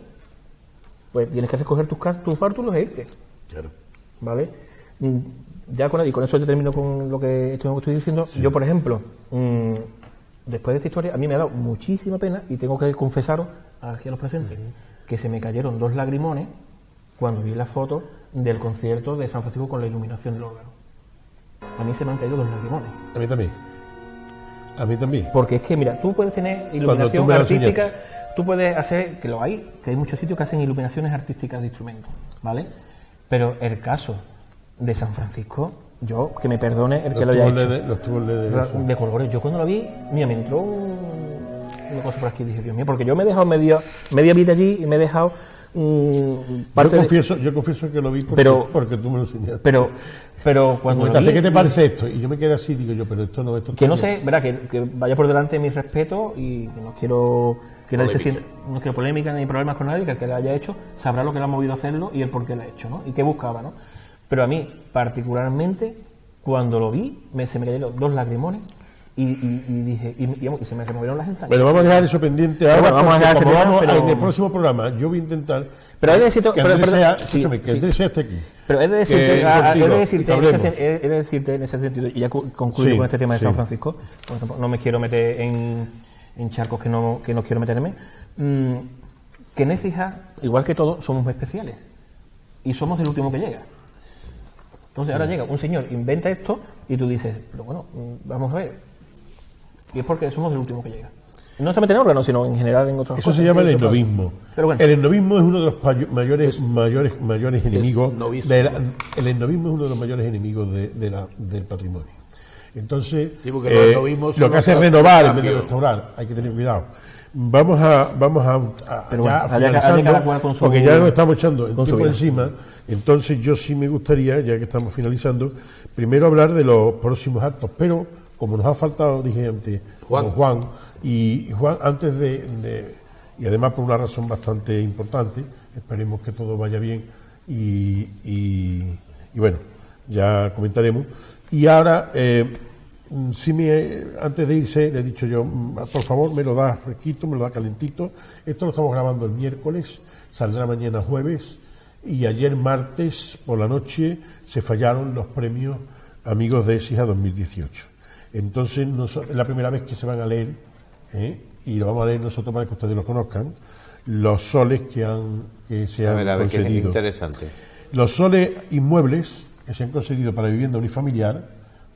D: pues tienes que recoger tus bártulos e irte.
C: Claro.
D: ¿Vale? Ya y con eso yo termino con lo que estoy diciendo. Sí. Yo, por ejemplo, después de esta historia, a mí me ha dado muchísima pena, y tengo que confesaros aquí a los presentes, que se me cayeron 2 lagrimones cuando vi la foto del concierto de San Francisco con la iluminación del órgano. A mí se me han caído 2 lagrimones.
A: A mí también. A mí también.
D: Porque es que, mira, tú puedes tener iluminación artística, tú puedes hacer, que hay muchos sitios que hacen iluminaciones artísticas de instrumentos, ¿vale? Pero el caso de San Francisco, yo, que me perdone el que lo haya hecho,
A: los tubos
D: de colores, yo cuando lo vi, mira, me entró una cosa por aquí y dije, Dios mío, porque yo me he dejado media vida allí y me he dejado
A: yo confieso que lo vi porque tú me lo enseñaste.
D: Pero cuando lo vi,
A: ¿qué te parece esto? Y yo me quedé así, digo yo, pero esto no, esto
D: que no sé, verá, que vaya por delante mi respeto, y no quiero que nadie se sienta, no quiero polémica ni problemas con nadie, que el que lo haya hecho sabrá lo que le ha movido a hacerlo y el por qué lo ha hecho, ¿no? Y qué buscaba, ¿no? Pero a mí, particularmente, cuando lo vi, se me cayeron 2 lagrimones y dije, y se me removieron las entrañas.
A: Pero vamos a dejar eso pendiente ahora.
D: Bueno, vamos a dejar
A: en el próximo programa yo voy a intentar
D: pero hay de decirte,
A: que Andrés sea hasta aquí.
D: Pero he de decirte en ese sentido, y ya concluyo con este tema de San Francisco, porque no me quiero meter en charcos que no quiero meterme, que en Écija, igual que todos, somos muy especiales y somos el último que llega. Entonces ahora llega un señor, inventa esto y tú dices, pero bueno, vamos a ver, y es porque somos el último que llega. No solamente en órganos, sino en general en otros.
A: Eso se llama el etnovismo. Bueno. El etnovismo es uno de los mayores enemigos. El etnovismo es uno de los mayores enemigos del patrimonio. Entonces, lo que hace es renovar en vez de restaurar. Hay que tener cuidado. Vamos a finalizando, porque ya nos estamos echando el tiempo encima. Entonces, yo sí me gustaría, ya que estamos finalizando, primero hablar de los próximos actos, pero como nos ha faltado, dije antes, Juan, y Juan, antes y además por una razón bastante importante, esperemos que todo vaya bien y bueno, ya comentaremos. Y ahora, antes de irse, le he dicho yo, por favor, me lo da fresquito, me lo da calentito. Esto lo estamos grabando el miércoles, saldrá mañana jueves, y ayer martes por la noche se fallaron los premios Amigos de Écija 2018. Entonces, es la primera vez que se van a leer, y lo vamos a leer nosotros para que ustedes lo conozcan, los soles que se han concedido.
B: Que interesante.
A: Los soles inmuebles que se han concedido para vivienda unifamiliar,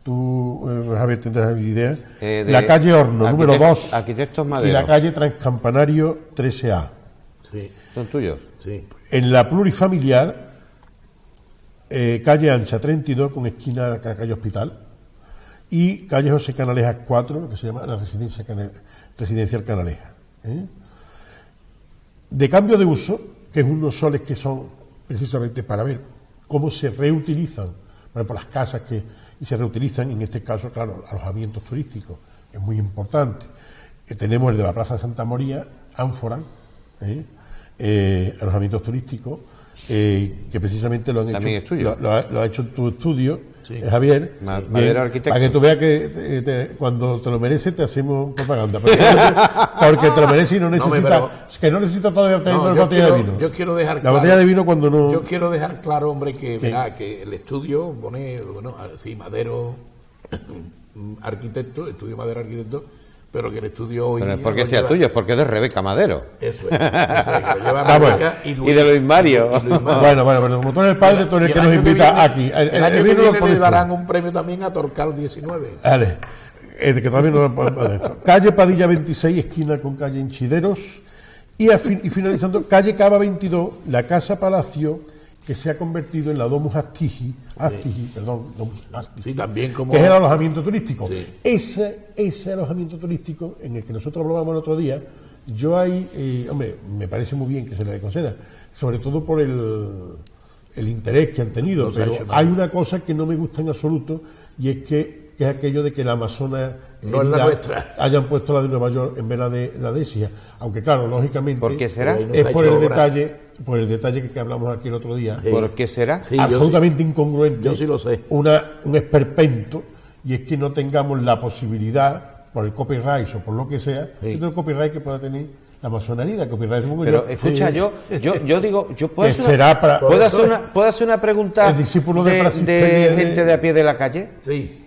A: tú, Javier, tendrás idea, la calle Horno, número 2,
B: Arquitectos Madero,
A: y la calle Transcampanario 13A.
C: Sí.
B: ¿Son tuyos?
C: Sí.
A: En la plurifamiliar, calle Ancha 32 con esquina de la calle Hospital, y calle José Canalejas 4, que se llama la residencial Canalejas. De cambio de uso, que es unos soles que son precisamente para ver cómo se reutilizan, por las casas y se reutilizan, en este caso, claro, alojamientos turísticos, es muy importante. Tenemos el de la Plaza de Santa María, Ánfora, alojamientos turísticos, que precisamente lo han
B: ¿también
A: hecho.
B: Es tuyo?
A: Lo ha hecho en tu estudio,
C: sí.
A: Javier.
B: Madero Arquitecto.
A: Para que tú veas que cuando te lo mereces te hacemos propaganda. Porque te lo mereces y no necesitas. Que no necesitas todavía tener una botella de vino.
C: Yo quiero dejar
A: la botella de vino cuando no.
C: Yo quiero dejar claro, hombre, que verá que el estudio pone, bueno, sí, Madero Arquitecto, estudio Madero Arquitecto, pero que el estudio hoy.
B: Pero no es porque sea tuyo, es porque es de Rebeca Madero.
C: Eso es, que lo lleva Rebeca
B: y de Luis Mario.
A: Bueno, pero como tú eres el padre, tú eres el que nos invita aquí.
C: El año que viene le darán un premio también a Torcal 19.
A: Vale, que todavía no podemos de esto. Calle Padilla 26, esquina con calle Enchideros, y finalizando, calle Cava 22, la Casa Palacio, que se ha convertido en la Domus Astigi,
C: sí, también como...
A: que es el alojamiento turístico.
C: Sí.
A: Ese alojamiento turístico en el que nosotros hablábamos el otro día, yo ahí, hombre, me parece muy bien que se le conceda, sobre todo por el interés que han tenido, pero hay una cosa que no me gusta en absoluto, y es que que es aquello de que la Amazona
C: No es la nuestra.
A: hayan puesto la de Nueva York en vez de la de Écija, aunque claro, lógicamente
B: ¿Por qué será?
C: Pero ahí no
A: es
C: se ha
A: por
C: hecho
A: el
C: obra.
A: detalle, por el detalle que hablamos aquí el otro día,
B: ¿Por qué será?
C: Sí, yo
A: absolutamente incongruente,
C: yo sí lo sé.
A: un esperpento, y es que no tengamos la posibilidad, por el copyright o por lo que sea,
C: Sí.
A: el copyright que pueda tener la masonería, copyright de
B: Pero escucha, yo digo, yo puedo
A: Que
B: hacer
A: será para-
B: ¿puedo hacer una pregunta
A: El discípulo de
B: de
A: Praxíteles
B: gente de a pie de la calle?
C: Sí.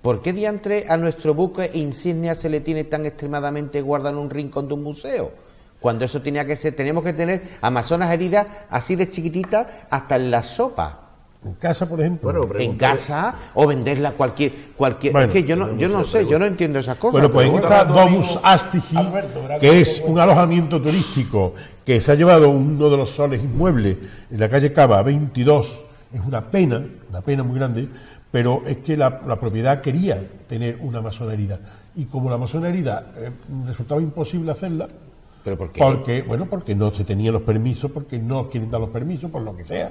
B: ¿Por qué diantre a nuestro buque insignia se le tiene tan extremadamente guardado en un rincón de un museo? Cuando eso tenía que ser, tenemos que tener amazonas heridas así de chiquititas hasta en la sopa.
A: en casa, por ejemplo.
C: Bueno,
B: En
C: Pregúntale.
B: casa o venderla cualquier
A: Bueno,
B: es que yo no sé, yo no entiendo esas cosas.
A: Bueno, pues en
B: pero
A: esta
C: bueno.
A: Domus Astigi,
C: Alberto, verá
A: que
C: cómo-
A: es un alojamiento turístico que se ha llevado uno de los soles inmuebles en la calle Cava 22, es una pena muy grande, pero es que la propiedad quería tener una masona herida. Y como la masona herida resultaba imposible hacerla,
B: ¿Pero por qué?
A: porque no se tenían los permisos, porque no quieren dar los permisos, por lo que sea.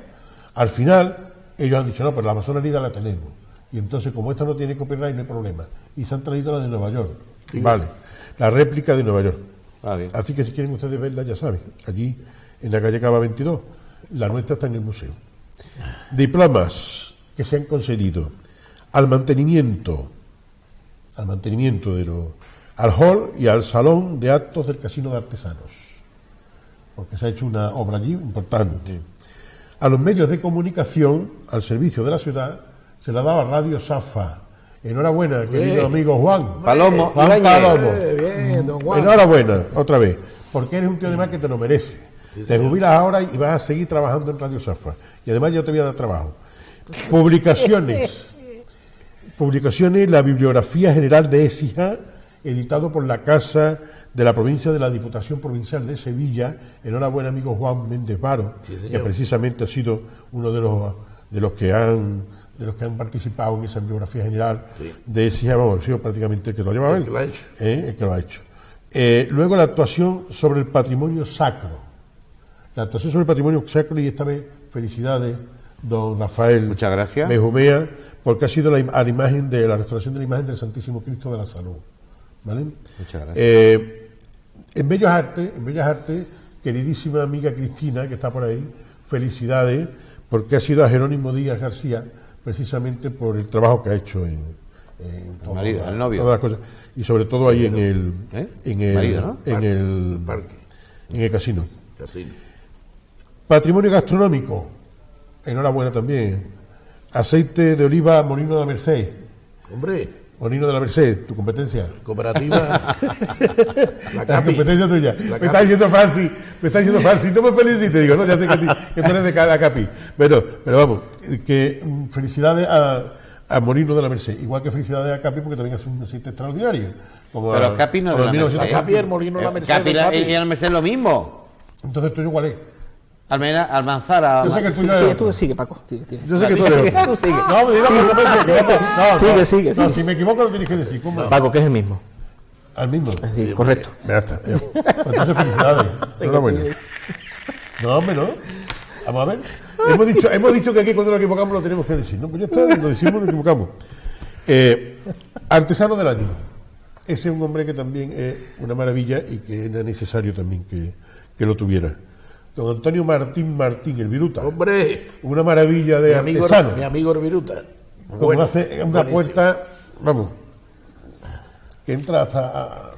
A: Al final, ellos han dicho, no, pero la masona herida la tenemos. Y entonces, como esta no tiene copyright, no hay problema. Y se han traído la de Nueva York. Vale, la réplica de Nueva York.
B: Ah, bien.
A: Así que si quieren ustedes verla, ya saben, allí en la calle Cava 22, la nuestra está en el museo. Diplomas que se han concedido al mantenimiento al hall y al salón de actos del Casino de Artesanos, porque se ha hecho una obra allí importante. A los medios de comunicación, al servicio de la ciudad, se le ha dado a Radio Safa. Enhorabuena, querido amigo Juan.
B: Palomo,
A: Juan
B: Ibáñez.
A: Palomo.
C: Bien, don Juan.
A: Enhorabuena, otra vez, porque eres un tío además que te lo merece. Te jubilas ahora y vas a seguir trabajando en Radio Safa. Y además yo te voy a dar trabajo. Publicaciones, la Bibliografía General de Écija, editado por la Casa de la Provincia de la Diputación Provincial de Sevilla. Enhorabuena, amigo Juan Méndez Varo, que precisamente ha sido uno de los que han participado en esa bibliografía general de Écija. Vamos, ha sido prácticamente el que lo ha llevado él.
C: El que lo ha hecho.
A: El que lo ha hecho. Luego la actuación sobre el patrimonio sacro. La actuación sobre el patrimonio sacro, y esta vez felicidades, don Rafael.
B: Muchas gracias.
A: Mejumea, porque ha sido a la imagen de la restauración de la imagen del Santísimo Cristo de la Salud. ¿Vale?
B: Muchas gracias.
A: En Bellas Artes, queridísima amiga Cristina, que está por ahí, felicidades, porque ha sido a Jerónimo Díaz García, precisamente por el trabajo que ha hecho en todo,
B: marido, el novio.
A: todas las cosas, y sobre todo ahí en el
B: Marido, ¿no?
C: Parque.
A: en el casino.
C: Casino.
A: Patrimonio gastronómico, enhorabuena también. Aceite de oliva Molino de la Merced.
C: Hombre,
A: Molino de la Merced, tu competencia.
C: cooperativa. La
A: La
C: Capi.
A: competencia tuya.
C: La
A: Me está diciendo Francis, no me felicites. Digo, no, ya sé que tú eres de la Capi. Pero vamos, que felicidades a Molino de la Merced. Igual que felicidades a Capi, porque también hace un aceite extraordinario. Como
B: Pero Capi no es de la Merced.
C: Capi, el Molino de la Merced.
B: Capi
C: Capi.
B: y el Merced lo mismo.
A: Entonces, ¿tuyo cuál es?
B: Almanzara.
A: Yo sé que el tuyo
D: Sí,
A: es
D: tú
A: otro.
D: sigue, Paco. Sigue.
A: Yo sé que tú eres otro.
D: Tú sigue.
A: No, me digas porque me equivoco. No,
D: Sigue.
A: No, si me equivoco lo tienes que decir. ¿Cómo?
D: Paco, que es el mismo.
A: Al mismo.
D: Sí, correcto.
A: Ya está. Entonces, felicidades. Enhorabuena. No, hombre, no. Vamos a ver. Hemos dicho que aquí cuando nos equivocamos lo tenemos que decir. No, pues ya está, lo decimos, nos equivocamos. Artesano del año. Ese es un hombre que también es una maravilla y que era necesario también que lo tuviera. Don Antonio Martín, el Viruta.
C: Hombre,
A: Una maravilla de artesano.
C: mi amigo Viruta.
A: Como hace una puerta, vamos, que entra hasta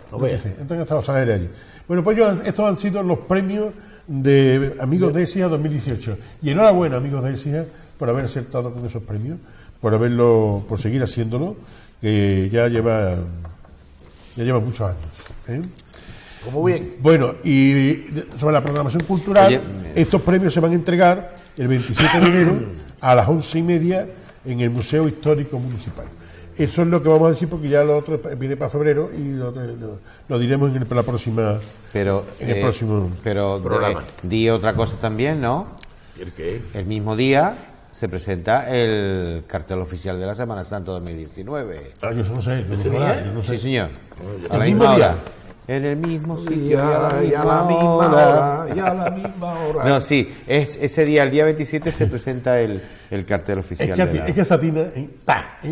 A: entran hasta Los Ángeles allí. Bueno, pues estos han sido los premios de Amigos de Écija 2018. Y enhorabuena, Amigos de Écija, por haber acertado con esos premios, por seguir haciéndolo, que ya lleva muchos años.
C: Muy bien.
A: Bueno, y sobre la programación cultural,
B: Oye,
A: estos premios se van a entregar el 27 de enero a las 11:30 en el Museo Histórico Municipal. Eso es lo que vamos a decir, porque ya lo otro viene para febrero y lo diremos en el próximo
B: Pero di otra cosa también, ¿no?
C: ¿El qué?
B: El mismo día se presenta el cartel oficial de la Semana Santa 2019.
A: Yo eso no sé, yo no sé.
B: Sí, señor. A
A: ¿El
B: la
A: mismo
B: misma
A: día?
B: hora. en el mismo sitio
C: Y a la misma hora.
B: No, sí, es ese día, el día 27, se presenta el cartel oficial.
A: Es que esa tina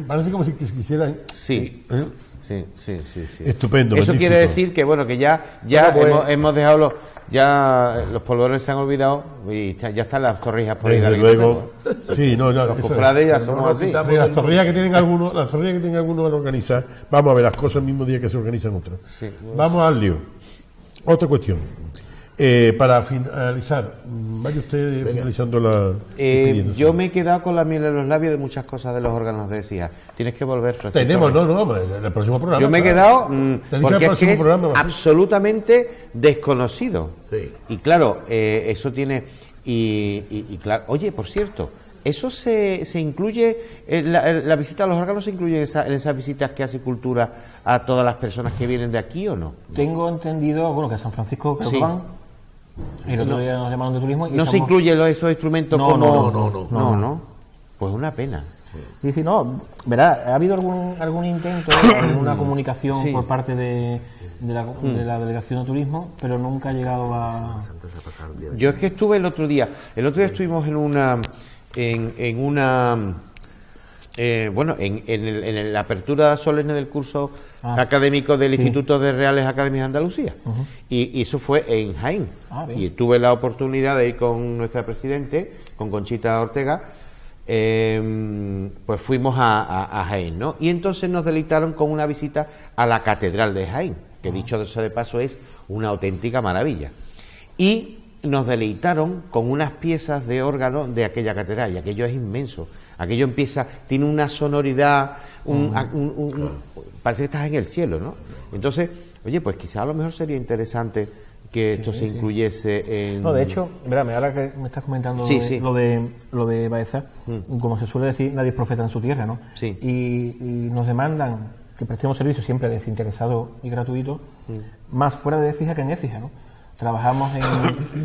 A: parece como si quisieran.
B: Sí. Sí.
A: Estupendo.
B: Eso
A: magnífico.
B: quiere decir que bueno, que ya hemos dejado los polvorones se han olvidado y ya están las torrijas por ahí.
A: Desde luego. Sí,
B: los cofrades ya somos así.
A: Las torrijas que tienen algunos van a organizar. Vamos a ver las cosas el mismo día que se organizan otras.
B: Sí.
A: Vamos al lío. Otra cuestión. Para finalizar, vaya usted finalizando la.
B: Yo me he quedado con la miel en los labios de muchas cosas de los órganos de SIA. Tienes que volver, Francisco.
A: Tenemos, en el próximo programa.
B: Yo me he quedado porque es que es
A: programa,
B: absolutamente desconocido.
A: Sí.
B: Y claro, eso tiene. Y claro, oye, por cierto, ¿eso se incluye, la visita a los órganos se incluye en esas visitas que hace Cultura a todas las personas que vienen de aquí o no?
D: Tengo entendido, bueno, que a San Francisco creo que van. El otro día nos llamaron de turismo. Y
B: ¿No se incluyen esos instrumentos como...? No. Pues una pena.
D: Dice, no, verá, ha habido algún intento, alguna comunicación por parte de la Delegación de Turismo, pero nunca ha llegado a...
B: Yo es que estuve el otro día estuvimos en la apertura solemne del curso académico del Instituto de Reales Academias de Andalucía. Y eso fue en Jaén. Y tuve la oportunidad de ir con nuestra presidente, con Conchita Ortega, pues fuimos a Jaén, ¿no? Y entonces nos deleitaron con una visita a la Catedral de Jaén, que dicho de paso es una auténtica maravilla. Y nos deleitaron con unas piezas de órgano de aquella catedral, y aquello es inmenso. Aquello tiene una sonoridad, parece que estás en el cielo, ¿no? Entonces, oye, pues quizá a lo mejor sería interesante que esto se incluyese en...
D: No, de hecho, verá, ahora que me estás comentando lo de Baeza, como se suele decir, nadie es profeta en su tierra, ¿no?
B: Sí.
D: Y nos demandan que prestemos servicio siempre desinteresado y gratuito, más fuera de Écija que en Écija, ¿no? Trabajamos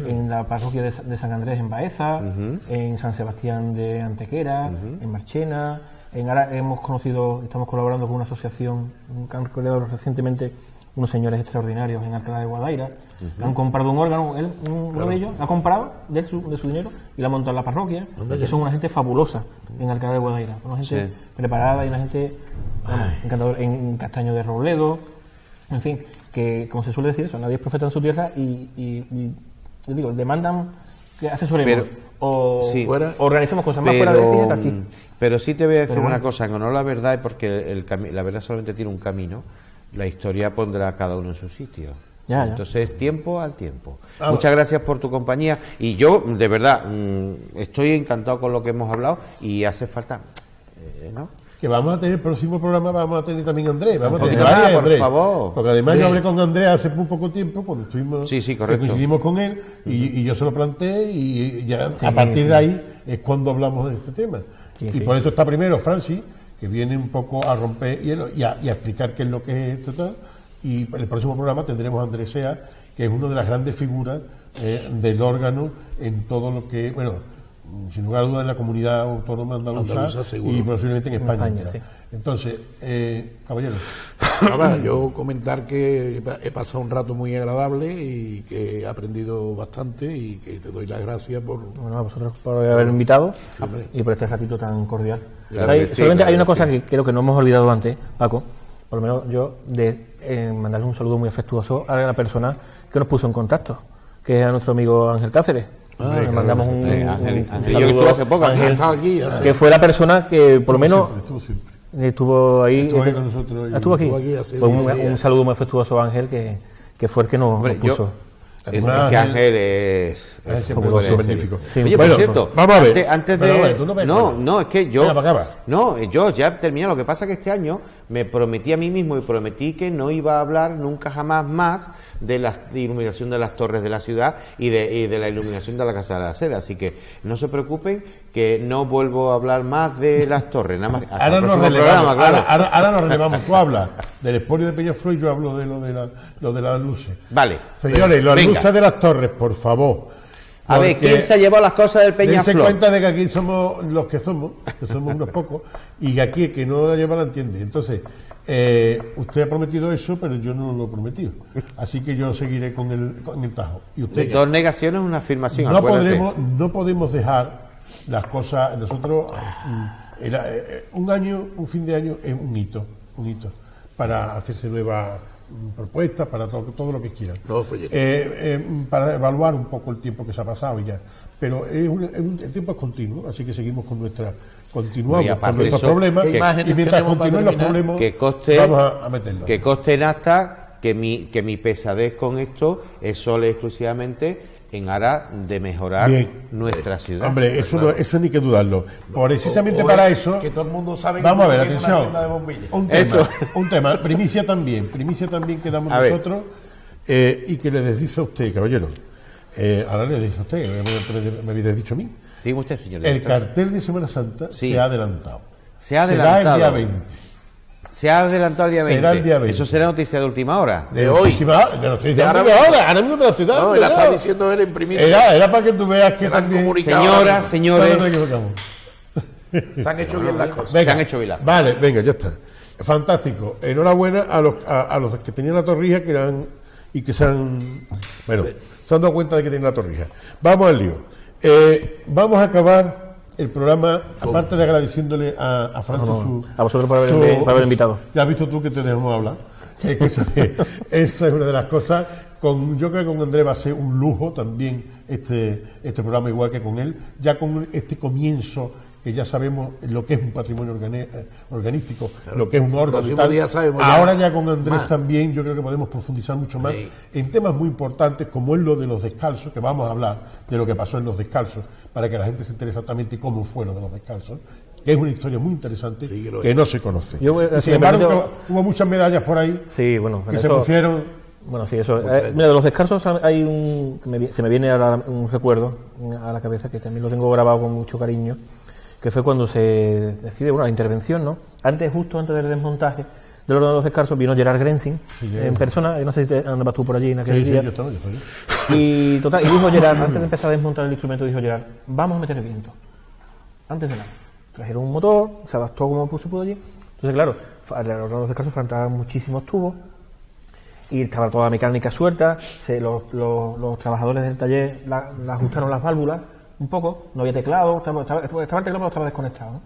D: en la parroquia de San Andrés en Baeza, en San Sebastián de Antequera, en Marchena. Ahora estamos colaborando con una asociación que han creado recientemente unos señores extraordinarios en Alcalá de Guadaira, que han comprado un órgano, uno de ellos ha comprado de su dinero y lo ha montado en la parroquia, que son una gente fabulosa en Alcalá de Guadaira, una gente preparada y una gente encantadora en Castaño de Robledo, en fin, que como se suele decir eso, nadie es profeta en su tierra y digo, demandan que asesoremos o organicemos cosas más fuera de Écija que aquí.
B: Pero sí te voy a decir una cosa, en honor a la verdad, y porque la verdad solamente tiene un camino, la historia pondrá a cada uno en su sitio. Entonces, tiempo al tiempo. Muchas gracias por tu compañía y yo, de verdad, estoy encantado con lo que hemos hablado y hace falta, ¿no?
A: Que vamos a tener el próximo programa, vamos a tener también a Andrés, vamos a tener
B: por
A: Andrés,
B: favor.
A: Porque además yo hablé con Andrés hace muy poco tiempo, cuando estuvimos, coincidimos con él y yo se lo planteé y ya a partir de ahí es cuando hablamos de este tema. Y por eso está primero Francis, que viene un poco a romper hielo y a explicar qué es lo que es esto tal. Y en el próximo programa tendremos a Andrés Sea, que es una de las grandes figuras del órgano en todo lo que, sin lugar a dudas, en la comunidad autónoma andaluza y posiblemente en España. Entonces, caballero.
C: Nada, yo comentar que he pasado un rato muy agradable y que he aprendido bastante y que te doy las gracias por...
D: Bueno, a vosotros por haber invitado y por este ratito tan cordial. Solamente hay una cosa que creo que no hemos olvidado antes, Paco, por lo menos yo, de mandarle un saludo muy afectuoso a la persona que nos puso en contacto, que es a nuestro amigo Ángel Cáceres. Le mandamos un saludo
B: hace poco,
D: Ángel, que fue la persona que por lo menos estuvo ahí
A: con nosotros.
D: Estuvo aquí. Fue un saludo muy afectuoso a Ángel, que fue el que nos puso.
B: Es que Ángel es
A: magnífico.
B: Oye, por cierto,
A: vamos a ver.
B: Antes de... No, es que yo... yo ya terminé. Lo que pasa es que este año me prometí a mí mismo y prometí que no iba a hablar nunca jamás más de la iluminación de las torres de la ciudad y de la iluminación de la Casa de la Seda. Así que no se preocupen que no vuelvo a hablar más de las torres. Nada más.
A: Ahora nos relevamos. Ahora nos relevamos. Tú hablas del expolio de Peñaflor y yo hablo de lo de las luces.
B: Vale.
A: Señores, las luces de las torres, por favor.
B: A ver, ¿quién se ha llevado las cosas del Peñaflor?
A: Dense cuenta de que aquí somos los que somos unos pocos, y que aquí el que no la lleva la entiende. Entonces, usted ha prometido eso, pero yo no lo he prometido. Así que yo seguiré con el tajo. Y usted,
B: Dos negaciones, una afirmación.
A: no podemos dejar las cosas. Nosotros, un año, un fin de año es un hito para hacerse nuevas propuestas, para todo lo que quieran. Para evaluar un poco el tiempo que se ha pasado y ya. Pero el tiempo es continuo, así que seguimos con continuamos con nuestros problemas, y mientras continúen los problemas vamos a meterlos.
B: Que conste en acta que mi pesadez con esto es solo y exclusivamente en aras de mejorar nuestra ciudad.
A: Hombre, eso ni que dudarlo. Precisamente para eso,
C: que todo el mundo sabe
A: vamos a ver,
C: que
A: atención,
C: una tienda de bombillas.
A: un tema, primicia también que damos nosotros, y que le desdice a usted, caballero. Ahora le dice a usted, me habéis dicho a mí.
B: Diga usted, señor.
A: El cartel de Semana Santa se ha adelantado.
B: Se ha adelantado.
A: Será el día 20.
B: Se ha adelantado el día 20.
A: Será el día 20.
B: Eso será noticia de última hora.
C: De hoy.
A: De la ahora mismo te lo estoy dando.
C: No, la está diciendo él en primicia.
A: Era para que tú veas que también...
B: Señoras, señores...
C: Se han hecho bien las cosas.
A: Venga,
B: se han hecho bien.
A: Vale, venga, ya está. Fantástico. Enhorabuena a los que tenían la torrija y que se han dado cuenta de que tienen la torrija. Vamos al lío. Vamos a acabar el programa, aparte de agradeciéndole a Francis
D: a vosotros por haber invitado.
A: Ya has visto tú que te dejamos hablar. Esa es una de las cosas. Yo creo que con Andrés va a ser un lujo también este programa, igual que con él, ya con este comienzo, que ya sabemos lo que es un patrimonio organístico, lo que es un órgano y tal. Ahora ya con Andrés también yo creo que podemos profundizar mucho más en temas muy importantes, como es lo de los descalzos, que vamos a hablar de lo que pasó en los descalzos, para que la gente se entere exactamente cómo fue lo de los descalzos, que es una historia muy interesante que no se conoce. Sin embargo, hubo muchas medallas por ahí que se pusieron.
D: Bueno, sí, eso. Mira, de los descalzos hay se me viene ahora un recuerdo a la cabeza, que también lo tengo grabado con mucho cariño, que fue cuando se decide la intervención, ¿no? Justo antes del desmontaje del órgano de los descalzos, vino Gerard Grenzing en persona. No sé si andabas tú por allí en aquel día.
A: Yo estaba.
D: Y dijo Gerard, antes de empezar a desmontar el instrumento, dijo Gerard, vamos a meter viento. Antes de nada. Trajeron un motor, se adaptó como se pudo allí. Entonces, claro, al órgano de los descalzos faltaban muchísimos tubos y estaba toda la mecánica suelta. Los trabajadores del taller la ajustaron las válvulas un poco, no había teclado, estaba el teclado, pero estaba desconectado, ¿no?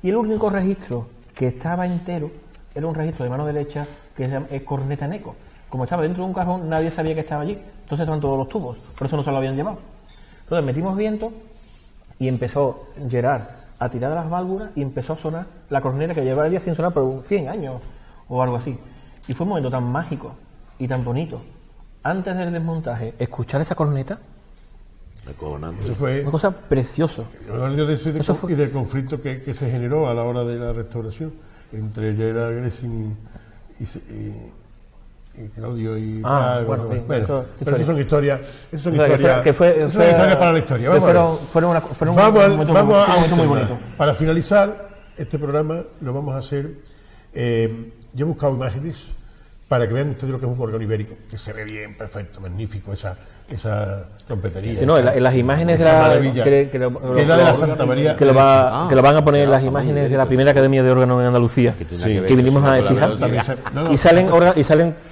D: Y el único registro que estaba entero era un registro de mano derecha que se llama corneta Neco. Como estaba dentro de un cajón, nadie sabía que estaba allí, entonces estaban todos los tubos, por eso no se lo habían llevado. Entonces metimos viento y empezó Gerard a tirar de las válvulas y empezó a sonar la corneta, que llevaba el día sin sonar por 100 años o algo así. Y fue un momento tan mágico y tan bonito, antes del desmontaje, escuchar esa corneta.
A: Eso fue
D: una cosa preciosa.
A: Y del conflicto que se generó a la hora de la restauración entre Gerard Grenzing y Claudio y pero eso son historias para la historia. Vamos a muy bonito. Para finalizar este programa lo vamos a hacer. Yo he buscado imágenes para que vean ustedes lo que es un órgano ibérico, que se ve bien, perfecto, magnífico, esa trompetería.
D: Sí, no, en las imágenes de la
A: de la Santa María.
D: Que lo van a poner en las imágenes de la primera Academia de Órganos en Andalucía, que vinimos a fijar. Y salen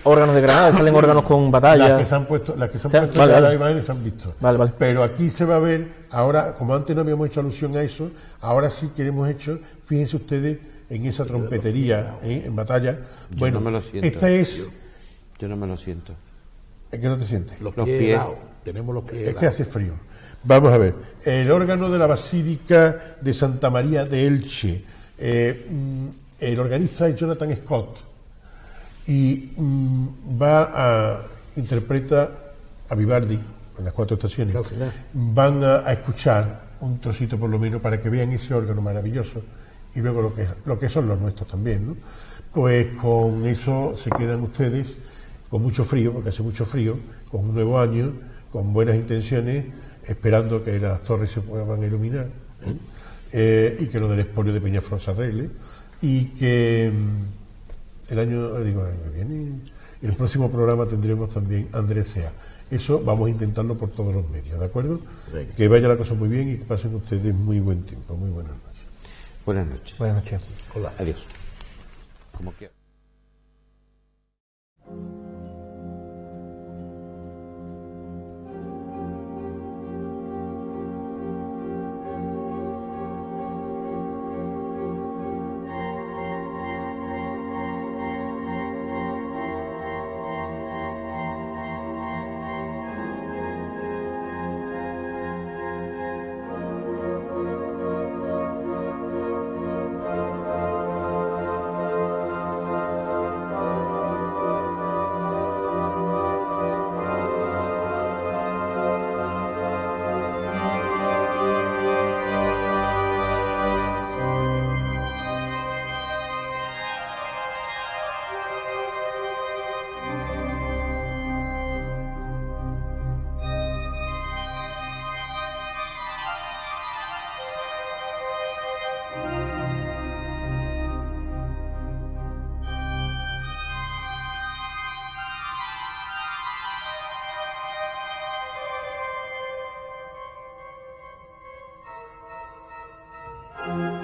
D: órganos de Granada, salen órganos con batallas.
A: Las que se han puesto en las imágenes se han visto.
D: Vale.
A: Pero aquí se va a ver, ahora, como antes no habíamos hecho alusión a eso, ahora sí que hemos hecho, fíjense ustedes, en esa trompetería en batalla. Bueno,
B: no me lo siento.
A: Esta es...
B: Yo no me lo siento.
A: ¿Es que no te sientes?
C: Los pies. Tenemos los pies.
A: Es que hace frío. Vamos a ver. El órgano de la Basílica de Santa María de Elche. El organista es Jonathan Scott. Y interpreta a Vivaldi en las 4 estaciones. Van a escuchar un trocito por lo menos para que vean ese órgano maravilloso. Y luego lo que son los nuestros también, ¿no? Pues con eso se quedan ustedes con mucho frío, porque hace mucho frío, con un nuevo año, con buenas intenciones, esperando que las torres se puedan iluminar, y que lo del expolio de Peñaflor se arregle, y que el año que viene, el próximo programa tendremos también Andrés Sea. Eso vamos a intentarlo por todos los medios, ¿de acuerdo? Venga. Que vaya la cosa muy bien y que pasen ustedes muy buen tiempo. Muy buenas noches.
B: Buenas noches.
D: Buenas noches.
C: Hola.
B: Adiós. Como quiera.
E: Sevilla.